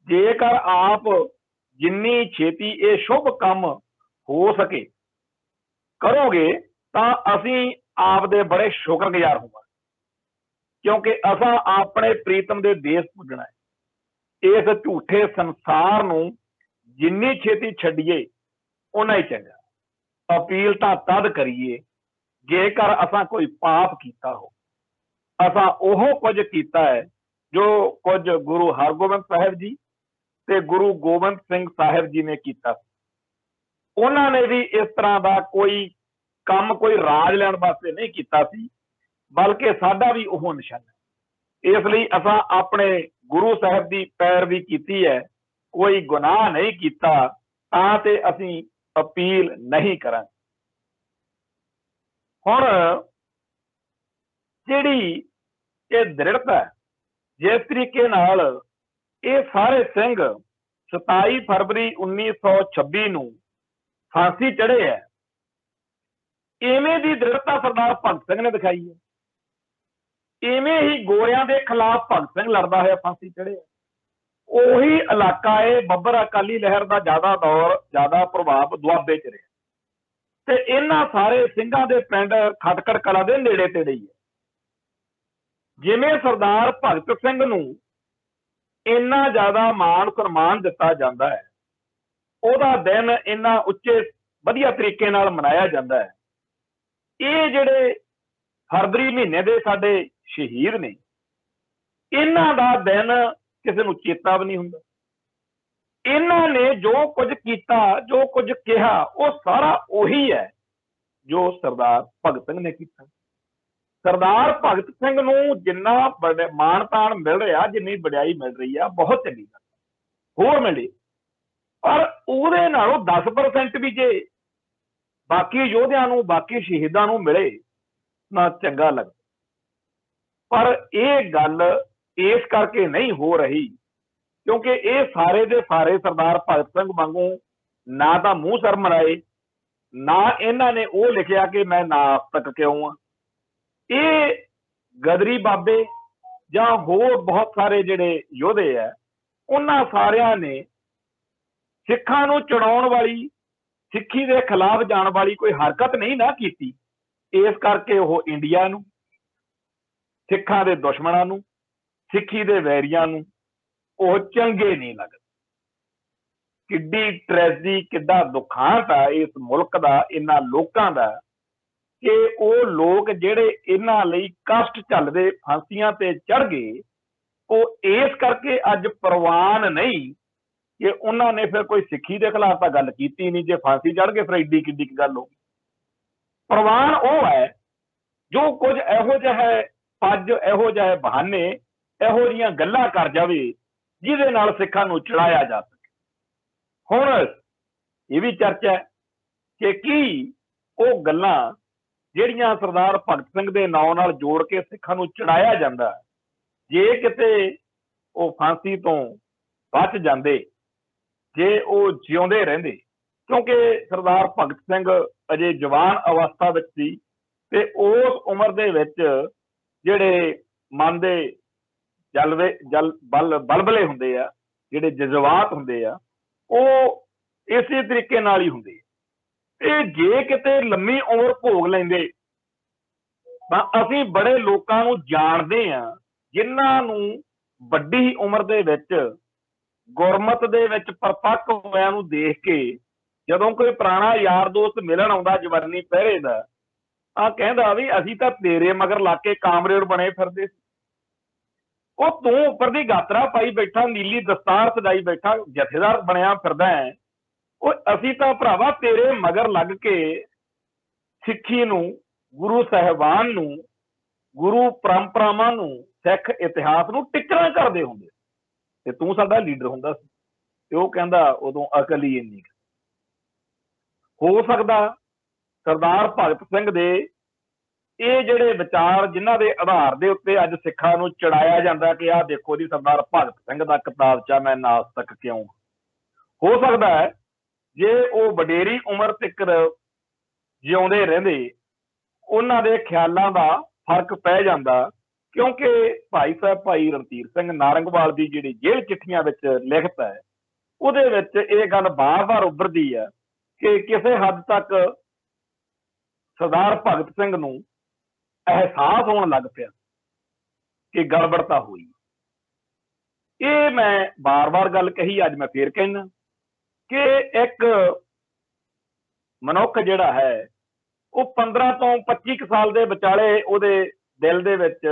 ਜੇਕਰ ਆਪ ਜਿੰਨੀ ਛੇਤੀ ਇਹ ਸ਼ੁਭ ਕੰਮ ਹੋ ਸਕੇ ਕਰੋਗੇ ਤਾਂ ਅਸੀਂ ਆਪ ਦੇ ਬੜੇ ਸ਼ੁਕਰਗੁਜ਼ਾਰ ਹੋਵਾਂਗੇ, ਕਿਉਂਕਿ ਅਸਾਂ ਆਪਣੇ ਪ੍ਰੀਤਮ ਦੇ ਦੇਸ਼ ਪੁੱਜਣਾ ਹੈ। ਇਸ ਝੂਠੇ ਸੰਸਾਰ ਨੂੰ जिन्नी छेती छड्डीए उन्ना ही चंगा। अपील तां तद करिए जेकर असां कोई पाप कीता हो, असां ओह कुछ कीता है जो कुछ गुरु हरगोबिंद साहिब जी ते गुरु गोबिंद सिंह साहिब जी ने किया। उन्होंने भी इस तरह का कोई काम कोई राज लैण वास्ते नहीं किया सी, बल्कि साडा भी ओह निशाना है। इसलिए असां अपने गुरु साहब की पैरवी की है, कोई गुनाह नहीं किया तां ते असीं अपील नहीं करांगे। हुण जिहड़ी ये दृढ़ता है, जिस तरीके नाल ये सारे सिंह 27 फरवरी 1926 नूं फांसी चढ़े है, इवें दी दृढ़ता सरदार भगत सिंह ने दिखाई है। इवें ही गोरियां दे खिलाफ भगत सिंह लड़दा होया फांसी चढ़े है। उही इलाका है बब्बर अकाली लहर का ज्यादा दौर ज्यादा प्रभाव दुआबे च रहा ते इन्हां सारे सिंघां दे पिंड खटकड़ कला दे नेड़े तेड़े ही है। जिवें सरदार भगत सिंह नूं इन्ना ज्यादा मान सन्मान दिता जाता है, ਉਹਦਾ दिन इन्ना उच्चे वधिया तरीके नाल मनाया जाता है। ये जिहड़े फरवरी महीने दे साडे शहीद ने, इन्हां दा दिन किसी नूं चेता भी नहीं हुंदा। इन्हां ने जो कुछ किया, जो कुछ कहा, वो सारा उही है जो सरदार भगत सिंह ने किया। सरदार भगत सिंह नूं जिन्ना मान तान मिल रहा, जिन्नी वडियाई मिल रही है, बहुत चंगी गल होर मिले, पर ਉਹਦੇ ਨਾਲੋਂ 10% भी जे बाकी योधियां नूं बाकी शहीदां नूं मिले ना चंगा लगदा। पर यह गल इस करके नहीं हो रही क्योंकि ये सारे दे सारे सरदार भगत सिंह वांगू ना तो मूँह सर मराए, ना इन्हां ने वो लिखिया कि मैं नास्तिक क्यों हाँ। ये गदरी बाबे जां होर बहुत सारे जिहड़े योधे है, उन्हां सारियां ने सिखां नूं चढ़ाउण वाली, सिक्खी के खिलाफ जाने वाली कोई हरकत नहीं ना की। इस करके वो इंडिया नूं, सिखां दे दुश्मनां नूं, सिक्खी दे वैरियां नूं वो चंगे नहीं लगदे। किड्डी ट्रैजेडी, किड्डा दुखांत आ इस मुल्क का, इन्हां लोकां दा कि वो लोग जिहड़े इन्हां लई कष्ट झੱਲਦੇ फांसियां ते चढ़ गए, वो इस करके अज प्रवान नहीं कि उन्होंने फिर कोई सिक्खी के खिलाफ तो गल की नहीं। जे फांसी चढ़ गए फिर एडी किड्डी गल होगी। प्रवान वो है जो कुछ इहो जिहा पज, इहो जिहे बहाने, इहो जिहियां गल्लां कर जावे जिहदे नाल सिखां नूं चढ़ाया जा सके। हुण ये भी चर्चा है कि की वो गल्लां जिहड़ियां सरदार भगत सिंह दे नाम नाल जोड़ के सिखां नूं चढ़ाया जांदा, जे किते वो फांसी तो बच जांदे, जे वो जिउंदे रहिंदे, क्योंकि सरदार भगत सिंह अजे जवान अवस्था विच सी ते उस उम्र दे विच जिहड़े मन दे बलबले हुंदे आ, जिहड़े जज्बात हुंदे आ, वो इसे तरीके नाल ही हुंदे। ते जे किते लंमी उम्र भोग लैंदे तां असीं बड़े लोकां नूं जाणदे आ जिन्हां नूं वड्डी उम्र दे विच गुरमत दे विच परपक्क होइआं नूं देख के जदों कोई पुराना यार दोस्त मिलन आउंदा जवानी पहरे दा, तां कहंदा भी असीं तां तेरे मगर ला के कामरेड बणे फिरदे सी। ਉਹ तू उपर दी गात्रा पाई बैठा, नीली दस्तार सजाई बैठा, जथेदार बनया फिरदा है। असीं तां भरावा तेरे मगर लग के सिੱਖੀ नूं, गुरु साहिबान नूं, गुरु परंपरावां नूं, सिख इतिहास नूं टिकरां करदे हुंदे ते तू साडा लीडर हुंदा सी। ते ਉਹ कहंदा उदों अकल ही इन्नी हो सकदा सरदार भगत सिंह दे ਇਹ ਜਿਹੜੇ ਵਿਚਾਰ ਜਿਨ੍ਹਾਂ ਦੇ ਆਧਾਰ ਦੇ ਉੱਤੇ ਅੱਜ ਸਿੱਖਾਂ ਨੂੰ ਚੜਾਇਆ ਜਾਂਦਾ ਕਿ ਆਹ ਦੇਖੋ ਜੀ ਸਰਦਾਰ ਭਗਤ ਸਿੰਘ ਦਾ ਕਿਤਾਬਚਾ ਮੈਂ ਨਾਸਤਕ ਕਿਉਂ, ਹੋ ਸਕਦਾ ਹੈ ਜੇ ਉਹ ਵਡੇਰੀ ਉਮਰ ਤੱਕ ਜਿਉਂਦੇ ਰਹਿੰਦੇ ਉਹਨਾਂ ਦੇ ਖਿਆਲਾਂ ਦਾ ਫਰਕ ਪੈ ਜਾਂਦਾ। ਕਿਉਂਕਿ ਭਾਈ ਸਾਹਿਬ ਭਾਈ ਰਣਧੀਰ ਸਿੰਘ ਨਾਰੰਗਵਾਲ ਦੀ ਜਿਹੜੀ ਜੇਲ੍ਹ ਚਿੱਠੀਆਂ ਵਿੱਚ ਲਿਖਤ ਹੈ, ਉਹਦੇ ਵਿੱਚ ਇਹ ਗੱਲ ਬਾਰ-ਬਾਰ ਉੱਭਰਦੀ ਹੈ ਕਿ ਕਿਸੇ ਹੱਦ ਤੱਕ ਸਰਦਾਰ ਭਗਤ ਸਿੰਘ ਨੂੰ एहसास होने लग पिया कि गड़बड़ता हुई। ये मैं बार बार गल कही, अज मैं फिर कहना कि एक ਮਨੁੱਖ ਜਿਹੜਾ ਹੈ ਉਹ 15 ਤੋਂ 25 ਸਾਲ ਦੇ ਵਿਚਾਲੇ ਉਹਦੇ ਦਿਲ ਦੇ ਵਿੱਚ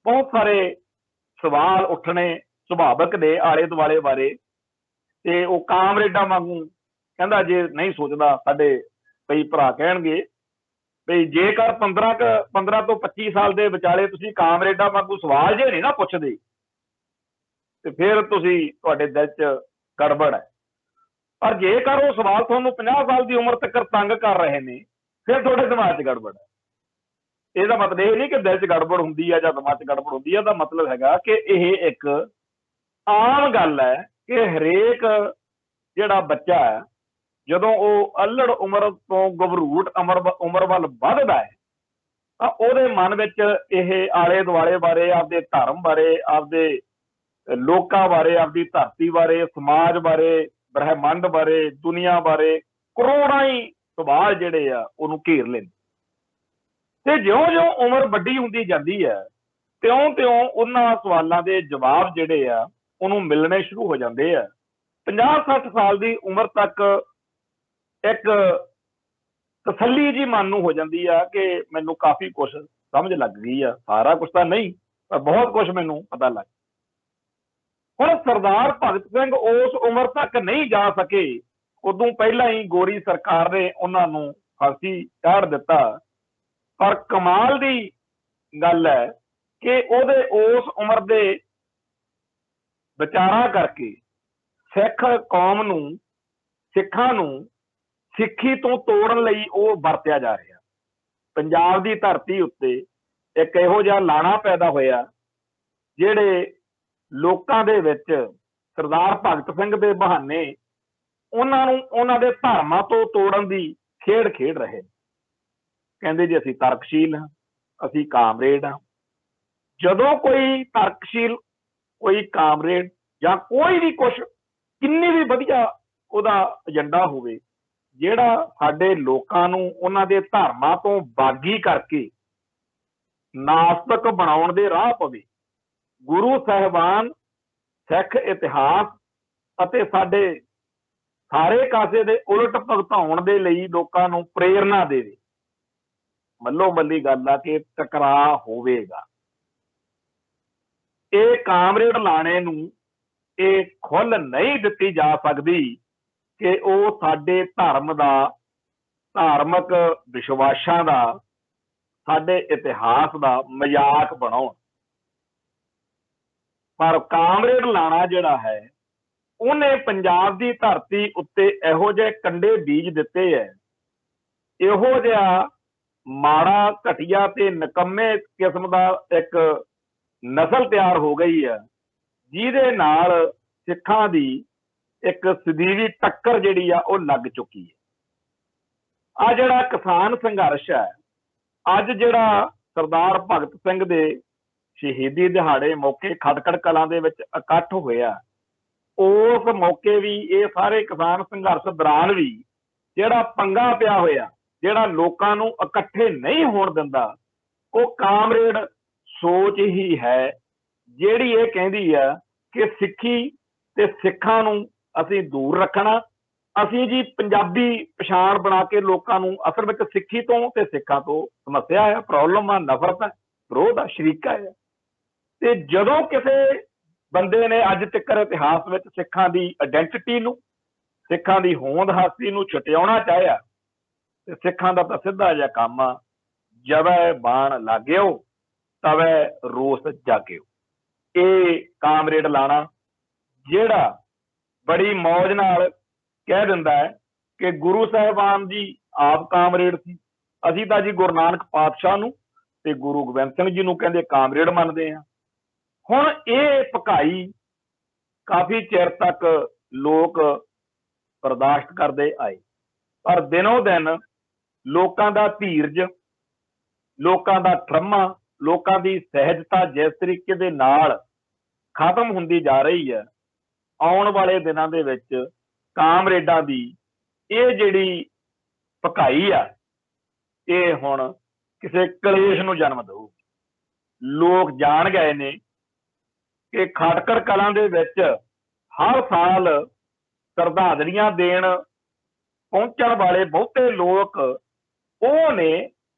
ਬਹੁਤ ਸਾਰੇ ਸਵਾਲ ਉੱਠਣੇ ਸੁਭਾਵਿਕ ਨੇ ਆਲੇ ਦੁਆਲੇ ਬਾਰੇ, ਤੇ ਉਹ ਕਾਮਰੇਡਾਂ ਵਾਂਗੂ ਕਹਿੰਦਾ ਜੇ ਨਹੀਂ ਸੋਚਦਾ। ਸਾਡੇ ਕਈ ਭਰਾ ਕਹਿਣਗੇ ਵੀ ਜੇਕਰ 15 ਤੋਂ 25 ਸਾਲ ਦੇ ਵਿਚਾਲੇ ਤੁਸੀਂ ਕਾਮਰੇਡਾਂ ਵਾਂਗੂ ਸਵਾਲ ਜੇ ਨਹੀਂ ਨਾ ਪੁੱਛਦੇ ਤੇ ਫਿਰ ਤੁਹਾਡੇ ਦਿਲ 'ਚ ਗੜਬੜ ਹੈ। ਪਰ ਜੇਕਰ ਉਹ ਸਵਾਲ ਤੁਹਾਨੂੰ 50 ਸਾਲ ਦੀ ਉਮਰ ਤੱਕ ਤੰਗ ਕਰ ਰਹੇ ਨੇ ਫਿਰ ਤੁਹਾਡੇ ਦਿਮਾਗ 'ਚ ਗੜਬੜ ਹੈ। ਇਹਦਾ ਮਤਲਬ ਇਹ ਨਹੀਂ ਕਿ ਦਿਲ 'ਚ ਗੜਬੜ ਹੁੰਦੀ ਹੈ ਜਾਂ ਦਿਮਾਗ 'ਚ ਗੜਬੜ ਹੁੰਦੀ ਹੈ। ਇਹਦਾ ਮਤਲਬ ਹੈਗਾ ਕਿ ਇਹ ਇੱਕ ਆਮ ਗੱਲ ਹੈ ਕਿ ਹਰੇਕ ਜਿਹੜਾ ਬੱਚਾ ਹੈ ਜਦੋਂ ਉਹ ਅਲੜ ਉਮਰ ਤੋਂ ਗਭਰੂਟ ਉਮਰ ਵੱਲ ਵੱਧਦਾ ਹੈ ਤਾਂ ਉਹਦੇ ਮਨ ਵਿੱਚ ਇਹ ਆਲੇ ਦੁਆਲੇ ਬਾਰੇ, ਆਪਦੇ ਧਰਮ ਬਾਰੇ, ਆਪਦੇ ਲੋਕਾਂ ਬਾਰੇ, ਆਪਦੀ ਧਰਤੀ ਬਾਰੇ, ਸਮਾਜ ਬਾਰੇ, ਬ੍ਰਹਿਮੰਡ ਬਾਰੇ, ਦੁਨੀਆ ਬਾਰੇ ਕਰੋੜਾਂ ਹੀ ਸਵਾਲ ਜਿਹੜੇ ਆ ਉਹਨੂੰ ਘੇਰ ਲੈਂਦੇ। ਤੇ ਜਿਉਂ-ਜਿਉਂ ਉਮਰ ਵੱਡੀ ਹੁੰਦੀ ਜਾਂਦੀ ਹੈ ਤਿਉਂ-ਤਿਉਂ ਉਹਨਾਂ ਸਵਾਲਾਂ ਦੇ ਜਵਾਬ ਜਿਹੜੇ ਆ ਉਹਨੂੰ ਮਿਲਣੇ ਸ਼ੁਰੂ ਹੋ ਜਾਂਦੇ ਆ। 50-60 ਸਾਲ ਦੀ ਉਮਰ ਤੱਕ ਇੱਕ ਤਸੱਲੀ ਜੀ ਮਨ ਨੂੰ ਹੋ ਜਾਂਦੀ ਆ ਕਿ ਮੈਨੂੰ ਕਾਫੀ ਕੁਛ ਸਮਝ ਲੱਗ ਗਈ ਆ, ਸਾਰਾ ਕੁਛ ਤਾਂ ਨਹੀਂ ਪਰ ਬਹੁਤ ਕੁਛ ਮੈਨੂੰ ਪਤਾ ਲੱਗ। ਹੁਣ ਸਰਦਾਰ ਭਗਤ ਸਿੰਘ ਉਸ ਉਮਰ ਤੱਕ ਨਹੀਂ ਜਾ ਸਕੇ, ਉਦੋਂ ਪਹਿਲਾਂ ਹੀ ਗੋਰੀ ਸਰਕਾਰ ਨੇ ਉਹਨਾਂ ਨੂੰ ਫਾਂਸੀ ਚਾੜ ਦਿੱਤਾ। ਪਰ ਕਮਾਲ ਦੀ ਗੱਲ ਹੈ ਕਿ ਉਹਦੇ ਉਸ ਉਮਰ ਦੇ ਵਿਚਾਰਾਂ ਕਰਕੇ ਸਿੱਖ ਕੌਮ ਨੂੰ, ਸਿੱਖਾਂ ਨੂੰ ਸਿੱਖੀ ਤੋਂ ਤੋੜਨ ਲਈ ਉਹ ਵਰਤਿਆ ਜਾ ਰਿਹਾ। ਪੰਜਾਬ ਦੀ ਧਰਤੀ ਉੱਤੇ ਇੱਕ ਇਹੋ ਜਿਹਾ ਲਾਣਾ ਪੈਦਾ ਹੋਇਆ ਜਿਹੜੇ ਲੋਕਾਂ ਦੇ ਵਿੱਚ ਸਰਦਾਰ ਭਗਤ ਸਿੰਘ ਦੇ ਬਹਾਨੇ ਉਹਨਾਂ ਨੂੰ ਉਹਨਾਂ ਦੇ ਧਰਮਾਂ ਤੋਂ ਤੋੜਨ ਦੀ ਖੇਡ ਰਹੇ। ਕਹਿੰਦੇ ਜੀ ਅਸੀਂ ਤਰਕਸ਼ੀਲ ਹਾਂ, ਅਸੀਂ ਕਾਮਰੇਡ ਹਾਂ। ਜਦੋਂ ਕੋਈ ਤਰਕਸ਼ੀਲ, ਕੋਈ ਕਾਮਰੇਡ ਜਾਂ ਕੋਈ ਵੀ ਕੁਛ ਕਿੰਨੀ ਵੀ ਵਧੀਆ ਉਹਦਾ ਏਜੰਡਾ ਹੋਵੇ, ਜਿਹੜਾ ਸਾਡੇ ਲੋਕਾਂ ਨੂੰ ਉਹਨਾਂ ਦੇ ਧਰਮਾਂ ਤੋਂ ਬਾਗੀ ਕਰਕੇ ਨਾਸਤਕ ਬਣਾਉਣ ਦੇ ਰਾਹ ਪਵੇ, ਗੁਰੂ ਸਾਹਿਬਾਨ, ਸਿੱਖ ਇਤਿਹਾਸ ਅਤੇ ਸਾਡੇ ਸਾਰੇ ਕਾਸੇ ਦੇ ਉਲਟ ਭੁਗਤਾਉਣ ਦੇ ਲਈ ਲੋਕਾਂ ਨੂੰ ਪ੍ਰੇਰਨਾ ਦੇਵੇ, ਮੱਲੋ ਮੱਲੀ ਗੱਲ ਆ ਕਿ ਟਕਰਾਅ ਹੋਵੇਗਾ। ਇਹ ਕਾਮਰੇਡ ਲਾਣੇ ਨੂੰ ਇਹ ਖੁੱਲ੍ਹ ਨਹੀਂ ਦਿੱਤੀ ਜਾ ਸਕਦੀ ਕਿ ਉਹ ਸਾਡੇ ਧਰਮ ਦਾ, ਧਾਰਮਿਕ ਵਿਸ਼ਵਾਸਾਂ ਦਾ, ਸਾਡੇ ਇਤਿਹਾਸ ਦਾ ਮਜ਼ਾਕ ਬਣਾਉਣ। ਪਰ ਕਾਮਰੇਡ ਲਾਣਾ ਜਿਹੜਾ ਹੈ ਉਹਨੇ ਪੰਜਾਬ ਦੀ ਧਰਤੀ ਉੱਤੇ ਇਹੋ ਜਿਹੇ ਕੰਡੇ ਬੀਜ ਦਿੱਤੇ ਹੈ, ਇਹੋ ਜਿਹਾ ਮਾੜਾ, ਘਟੀਆ ਤੇ ਨਿਕੰਮੇ ਕਿਸਮ ਦਾ ਇੱਕ ਨਸਲ ਤਿਆਰ ਹੋ ਗਈ ਹੈ ਜਿਹਦੇ ਨਾਲ ਸਿੱਖਾਂ ਦੀ ਇੱਕ ਸਦੀਵੀ ਟੱਕਰ ਜਿਹੜੀ ਆ ਉਹ ਲੱਗ ਚੁੱਕੀ ਹੈ। ਆ ਜਿਹੜਾ ਕਿਸਾਨ ਸੰਘਰਸ਼ ਹੈ, ਅੱਜ ਜਿਹੜਾ ਸਰਦਾਰ ਭਗਤ ਸਿੰਘ ਦੇ ਸ਼ਹੀਦੀ ਦਿਹਾੜੇ ਮੌਕੇ ਖਟਕੜ ਕਲਾਂ ਦੇ ਵਿੱਚ ਇਕੱਠ ਹੋਇਆ, ਉਸ ਮੌਕੇ ਵੀ ਇਹ ਸਾਰੇ ਕਿਸਾਨ ਸੰਘਰਸ਼ ਦੌਰਾਨ ਵੀ ਜਿਹੜਾ ਪੰਗਾ ਪਿਆ ਹੋਇਆ, ਜਿਹੜਾ ਲੋਕਾਂ ਨੂੰ ਇਕੱਠੇ ਨਹੀਂ ਹੋਣ ਦਿੰਦਾ, ਉਹ ਕਾਮਰੇਡ ਸੋਚ ਹੀ ਹੈ ਜਿਹੜੀ ਇਹ ਕਹਿੰਦੀ ਆ ਕਿ ਸਿੱਖੀ ਤੇ ਸਿੱਖਾਂ ਨੂੰ ਅਸੀਂ ਦੂਰ ਰੱਖਣਾ। ਅਸੀਂ ਜੀ ਪੰਜਾਬੀ ਪਛਾਣ ਬਣਾ ਕੇ ਲੋਕਾਂ ਨੂੰ, ਅਸਲ ਵਿੱਚ ਸਿੱਖੀ ਤੋਂ ਤੇ ਸਿੱਖਾਂ ਤੋਂ ਸਮੱਸਿਆ ਹੈ, ਪ੍ਰੋਬਲਮ ਆ, ਨਫ਼ਰਤ ਹੈ, ਵਿਰੋਧ ਆ, ਸ਼ਰੀਕਾ ਹੈ। ਤੇ ਜਦੋਂ ਕਿਸੇ ਬੰਦੇ ਨੇ ਅੱਜ ਤੱਕ ਇਤਿਹਾਸ ਵਿੱਚ ਸਿੱਖਾਂ ਦੀ ਆਇਡੈਂਟੀਟੀ ਨੂੰ, ਸਿੱਖਾਂ ਦੀ ਹੋਂਦ ਹਸਤੀ ਨੂੰ ਛੁਟਿਆਉਣਾ ਚਾਹਿਆ ਤੇ ਸਿੱਖਾਂ ਦਾ ਤਾਂ ਸਿੱਧਾ ਜਿਹਾ ਕੰਮ ਆ, ਜਵੈ ਬਾਣ ਲਾਗਿਓ ਤਵੈ ਰੋਸ ਜਾਗਿਓ। ਇਹ ਕਾਮਰੇਡ ਲਾਣਾ ਜਿਹੜਾ ਬੜੀ ਮੌਜ ਨਾਲ ਕਹਿ ਦਿੰਦਾ ਹੈ ਕਿ ਗੁਰੂ ਸਾਹਿਬਾਨ ਜੀ ਆਪ ਕਾਮਰੇਡ ਸੀ, ਅਸੀਂ ਤਾਂ ਜੀ ਗੁਰੂ ਨਾਨਕ ਪਾਤਸ਼ਾਹ ਨੂੰ ਤੇ ਗੁਰੂ ਗੋਬਿੰਦ ਸਿੰਘ ਜੀ ਨੂੰ ਕਹਿੰਦੇ ਕਾਮਰੇਡ ਮੰਨਦੇ ਹਾਂ। ਹੁਣ ਇਹ ਭਕਾਈ ਕਾਫੀ ਚਿਰ ਤੱਕ ਲੋਕ ਬਰਦਾਸ਼ਤ ਕਰਦੇ ਆਏ, ਪਰ ਦਿਨੋਂ ਦਿਨ ਲੋਕਾਂ ਦਾ ਧੀਰਜ, ਲੋਕਾਂ ਦਾ ਠਰਮਾ, ਲੋਕਾਂ ਦੀ ਸਹਿਜਤਾ ਜਿਸ ਤਰੀਕੇ ਦੇ ਨਾਲ ਖਤਮ ਹੁੰਦੀ ਜਾ ਰਹੀ ਹੈ, ਆਉਣ ਵਾਲੇ ਦਿਨਾਂ ਦੇ ਵਿੱਚ ਕਾਮਰੇਡਾਂ ਦੀ ਇਹ ਜਿਹੜੀ ਭਕਾਈ ਆ ਇਹ ਹੁਣ ਕਿਸੇ ਕਲੇਸ਼ ਨੂੰ ਜਨਮ ਦੇਊਗੀ। ਲੋਕ ਜਾਣ ਗਏ ਨੇ ਕਿ ਖਟਕੜ ਕਲਾਂ ਦੇ ਵਿੱਚ ਹਰ ਸਾਲ श्रद्धांजलियां देण पहुंचण वाले बहुते लोग ਉਹ ਨੇ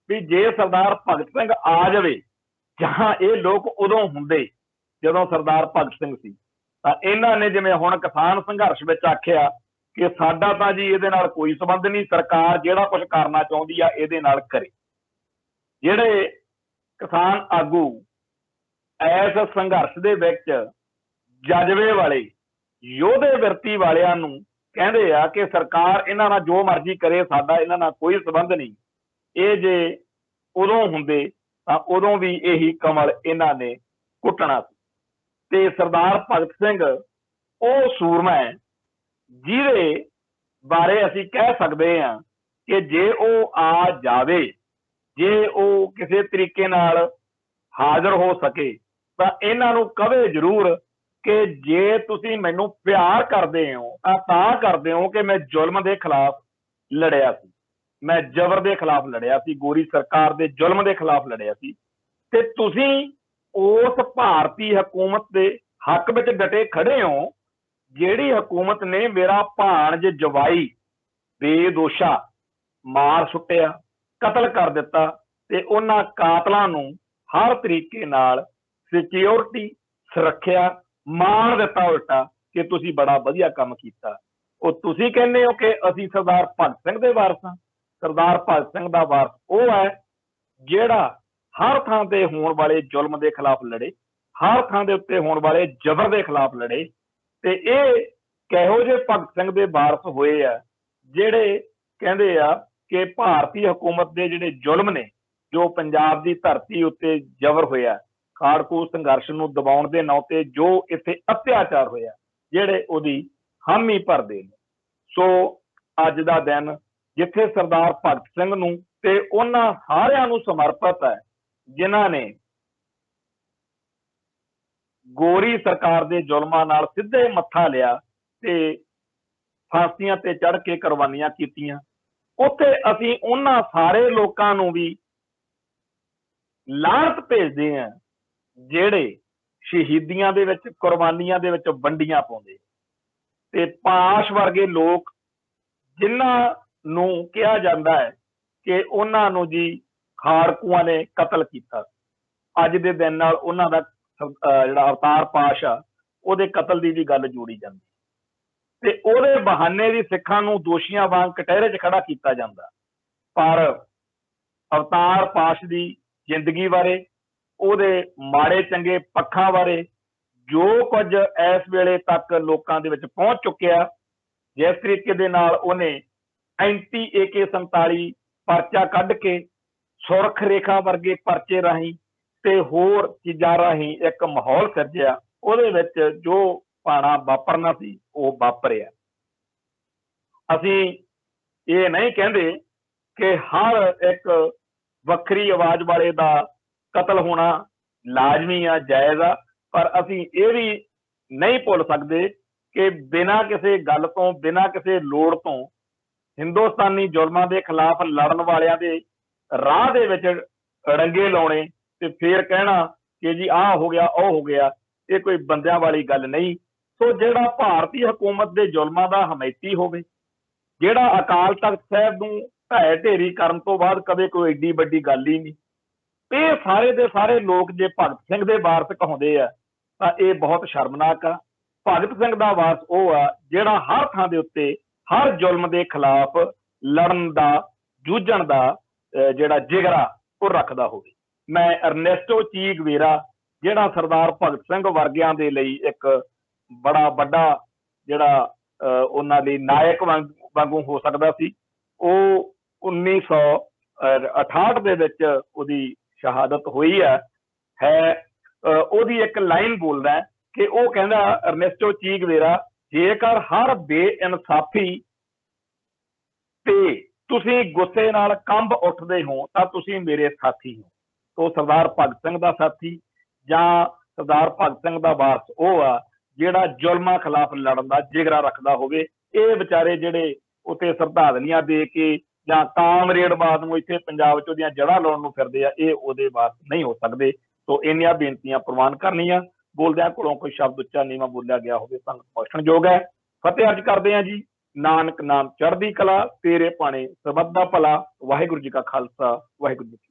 ਵੀ ਜੇ सरदार भगत सिंह आ जाए जहां ये लोग उदों हुंदे ਜਦੋਂ सरदार भगत सिंह ਸੀ ਤਾਂ ਇਹਨਾਂ ਨੇ ਜਿਵੇਂ ਹੁਣ किसान संघर्ष ਵਿੱਚ आखिया कि साडा ਤਾਂ जी ਇਹਦੇ ਨਾਲ कोई संबंध नहीं, सरकार ਜਿਹੜਾ कुछ करना चाहती आ ਇਹਦੇ ਨਾਲ करे। ਜਿਹੜੇ किसान आगू इस संघर्ष ਦੇ ਵਿੱਚ जज्बे वाले योधे विरती वालियां ਨੂੰ ਕਹਿੰਦੇ ਆ कि सरकार ਇਹਨਾਂ ਨਾਲ जो मर्जी करे, साडा ਇਹਨਾਂ ਨਾਲ कोई संबंध नहीं। ਇਹ ਜੇ ਉਦੋਂ ਹੁੰਦੇ ਤਾਂ ਉਦੋਂ ਵੀ ਇਹੀ ਕਮਲ ਇਹਨਾਂ ਨੇ ਕੁੱਟਣਾ ਸੀ। ਤੇ ਸਰਦਾਰ ਭਗਤ ਸਿੰਘ ਉਹ ਸੂਰਮਾ ਹੈ ਜਿਹਦੇ ਬਾਰੇ ਅਸੀਂ ਕਹਿ ਸਕਦੇ ਹਾਂ ਕਿ ਜੇ ਉਹ ਆ ਜਾਵੇ, ਜੇ ਉਹ ਕਿਸੇ ਤਰੀਕੇ ਨਾਲ ਹਾਜ਼ਰ ਹੋ ਸਕੇ ਤਾਂ ਇਹਨਾਂ ਨੂੰ ਕਵੇ ਜ਼ਰੂਰ ਕਿ ਜੇ ਤੁਸੀਂ ਮੈਨੂੰ ਪਿਆਰ ਕਰਦੇ ਹੋ ਤਾਂ ਕਰਦੇ ਹੋ ਕਿ ਮੈਂ ਜ਼ੁਲਮ ਦੇ ਖਿਲਾਫ ਲੜਿਆ ਸੀ, मैं जबर के खिलाफ लड़िया सी, गोरी सरकार के जुल्म के खिलाफ लड़िया सी, ते तुसी उस भारतीय हुकूमत के हक में डटे खड़े हो जिहड़ी हुकूमत ने मेरा भाणज जवाई बेदोशा मार सुट्टिया, कतल कर दिता ते उन्हां कातलां नूं हर तरीके नाल सिक्योरिटी सुरक्षा मान दिता उल्टा कि तुसी बड़ा वधिया काम कीता। ਉਹ ਤੁਸੀਂ ਕਹਿੰਦੇ ਹੋ कि ਅਸੀਂ सरदार भगत सिंह ਦੇ ਵਾਰਸ ਹਾਂ। सरदार भगत सिंह का वारस वो है जिहड़ा हर थां ते होण वाले जुल्म के खिलाफ लड़े, हर थां दे उत्ते होण वाले जबर के खिलाफ लड़े। ते इह किहो जिहे भगत सिंह के वारस होए आ जिहड़े कहंदे आ कि भारतीय हुकूमत के जिहड़े जुल्म ने जो पंजाब की धरती उत्ते जबर होया, खाड़कू संघर्ष नूं दबाउण दे नां ते जो इत्थे अत्याचार होया, जिहड़े उहदी हामी भरदे ने। सो अज दा दिन जिथे सरदार भगत सिंह नूं ते उन्हां सारियां नूं समर्पित है जिन्हां ने गोरी सरकार दे जुल्मां नाल सिद्धे मत्था लिया ते फांसियां ते चढ़ के कुर्बानियां कीतियां। उत्थे असीं उन्हां सारे लोकां नूं भी लानत भेजदे हां जिहड़े शहीदियां दे विच कुर्बानियां दे विच वंडियां पाउंदे ते पाश वर्गे लोग जिन्हां ਨੂੰ ਕਿਹਾ ਜਾਂਦਾ ਹੈ ਕਿ ਉਹਨਾਂ ਨੂੰ ਜੀ ਖਾੜਕੂਆਂ ਨੇ ਕਤਲ ਕੀਤਾ। ਅੱਜ ਦੇ ਦਿਨ ਨਾਲ ਉਹਨਾਂ ਦਾ ਜਿਹੜਾ ਅਵਤਾਰ ਪਾਸ਼ ਆ ਉਹਦੇ ਕਤਲ ਦੀ ਵੀ ਗੱਲ ਜੋੜੀ ਜਾਂਦੀ ਤੇ ਉਹਦੇ ਬਹਾਨੇ ਵੀ ਸਿੱਖਾਂ ਨੂੰ ਦੋਸ਼ੀਆਂ ਵਾਂਗ ਕਟਹਿਰੇ 'ਚ ਖੜਾ ਕੀਤਾ ਜਾਂਦਾ। ਪਰ ਅਵਤਾਰ ਪਾਸ਼ ਦੀ ਜ਼ਿੰਦਗੀ ਬਾਰੇ, ਉਹਦੇ ਮਾੜੇ ਚੰਗੇ ਪੱਖਾਂ ਬਾਰੇ ਜੋ ਕੁਝ ਇਸ ਵੇਲੇ ਤੱਕ ਲੋਕਾਂ ਦੇ ਵਿੱਚ ਪਹੁੰਚ ਚੁੱਕਿਆ, ਜਿਸ ਤਰੀਕੇ ਦੇ ਨਾਲ ਉਹਨੇ एंटी AK-47 परचा कढ़ के सुरख रेखा वर्गे परचे राही ते होर चीज़ां राही एक माहौल सिरजिया, उहदे विच जो भाणा वापरना सी वो वापरिया। असीं ये नहीं कहंदे कि हर एक वक्री आवाज़ वाले दा कतल होना लाजमी आ, जायज़ आ, पर असीं ये भी नहीं भुल सकदे कि बिना किसी गल तो, बिना किसी लोड़ तो हिंदुस्तानी जुल्मां के खिलाफ लड़न वालियां दे राह दे विच रंगे लाउणे ते फिर कहना कि जी आ हो गया ओ हो गया, ये कोई बंदियां वाली गल नहीं। सो जिहड़ा भारतीय हुकूमत के जुल्मां दा हमैती होवे, जिहड़ा अकाल तख्त साहिब नूं ढाह ढेरी करन तो बाद कदे कोई एडी वड्डी गल ही नहीं, ये सारे दे सारे लोग जे भगत सिंह दे वारस कहाउंदे आ तां ये बहुत शर्मनाक आ। भगत सिंह दा वारस ਉਹ आ जिहड़ा हर थां दे उत्ते हर जुल्म के खिलाफ लड़न का, जूझण का जिहड़ा जिगरा वो रखदा होवे। मैं अर्नेस्टो ची गवेरा जिहड़ा सरदार भगत सिंह वर्गियां दे लई एक बड़ा वड्डा जिहड़ा उन्हां लई नायक वांगू हो सकदा सी, ਉਹ 1968 ਦੇ ਵਿੱਚ ਉਹਦੀ शहादत हुई है। ਉਹਦੀ ਇੱਕ ਲਾਈਨ ਬੋਲਦਾ कि ਉਹ ਕਹਿੰਦਾ अर्नेस्टो ची गवेरा, जेकर हर बेइनसाफी ते तुसीं गुस्से नाल कंब उठदे हो तां तुसीं मेरे साथी हो। तो सरदार भगत सिंह दा साथी जां सरदार भगत सिंह दा वारस ਉਹ आ ਜਿਹੜਾ जुल्मां खिलाफ लड़न दा जिगरा रखदा होवे। ਇਹ ਵਿਚਾਰੇ ਜਿਹੜੇ ਉੱਥੇ ਸ਼ਰਧਾਂਜਲੀਆਂ ਦੇ ਕੇ ਜਾਂ ਕਾਮਰੇਡਵਾਦ ਨੂੰ ਇੱਥੇ ਪੰਜਾਬ 'ਚ ਉਹਦੀਆਂ ਜੜ੍ਹਾਂ ਲਾਉਣ ਨੂੰ ਫਿਰਦੇ ਆ, ਇਹ ਉਹਦੇ ਵਾਰਸ ਨਹੀਂ ਹੋ ਸਕਦੇ। ਸੋ ਇੰਨੀਆਂ ਬੇਨਤੀਆਂ ਪ੍ਰਵਾਨ ਕਰਨੀਆਂ। ਬੋਲਦਿਆਂ ਕੋਲੋਂ ਕੋਈ ਸ਼ਬਦ ਉੱਚਾ ਨੀਵਾਂ ਬੋਲਿਆ ਗਿਆ ਹੋਵੇ ਤਾਂ ਪੁੱਛਣਯੋਗ ਹੈ। ਫਤਿਹ ਅਰਜ ਕਰਦੇ ਹਾਂ ਜੀ। ਨਾਨਕ ਨਾਮ ਚੜ੍ਹਦੀ ਕਲਾ, ਤੇਰੇ ਭਾਣੇ ਸਰਬੱਤ ਦਾ ਭਲਾ। ਵਾਹਿਗੁਰੂ ਜੀ ਕਾ ਖਾਲਸਾ, ਵਾਹਿਗੁਰੂ ਜੀ ਕੀ ਫਤਿਹ।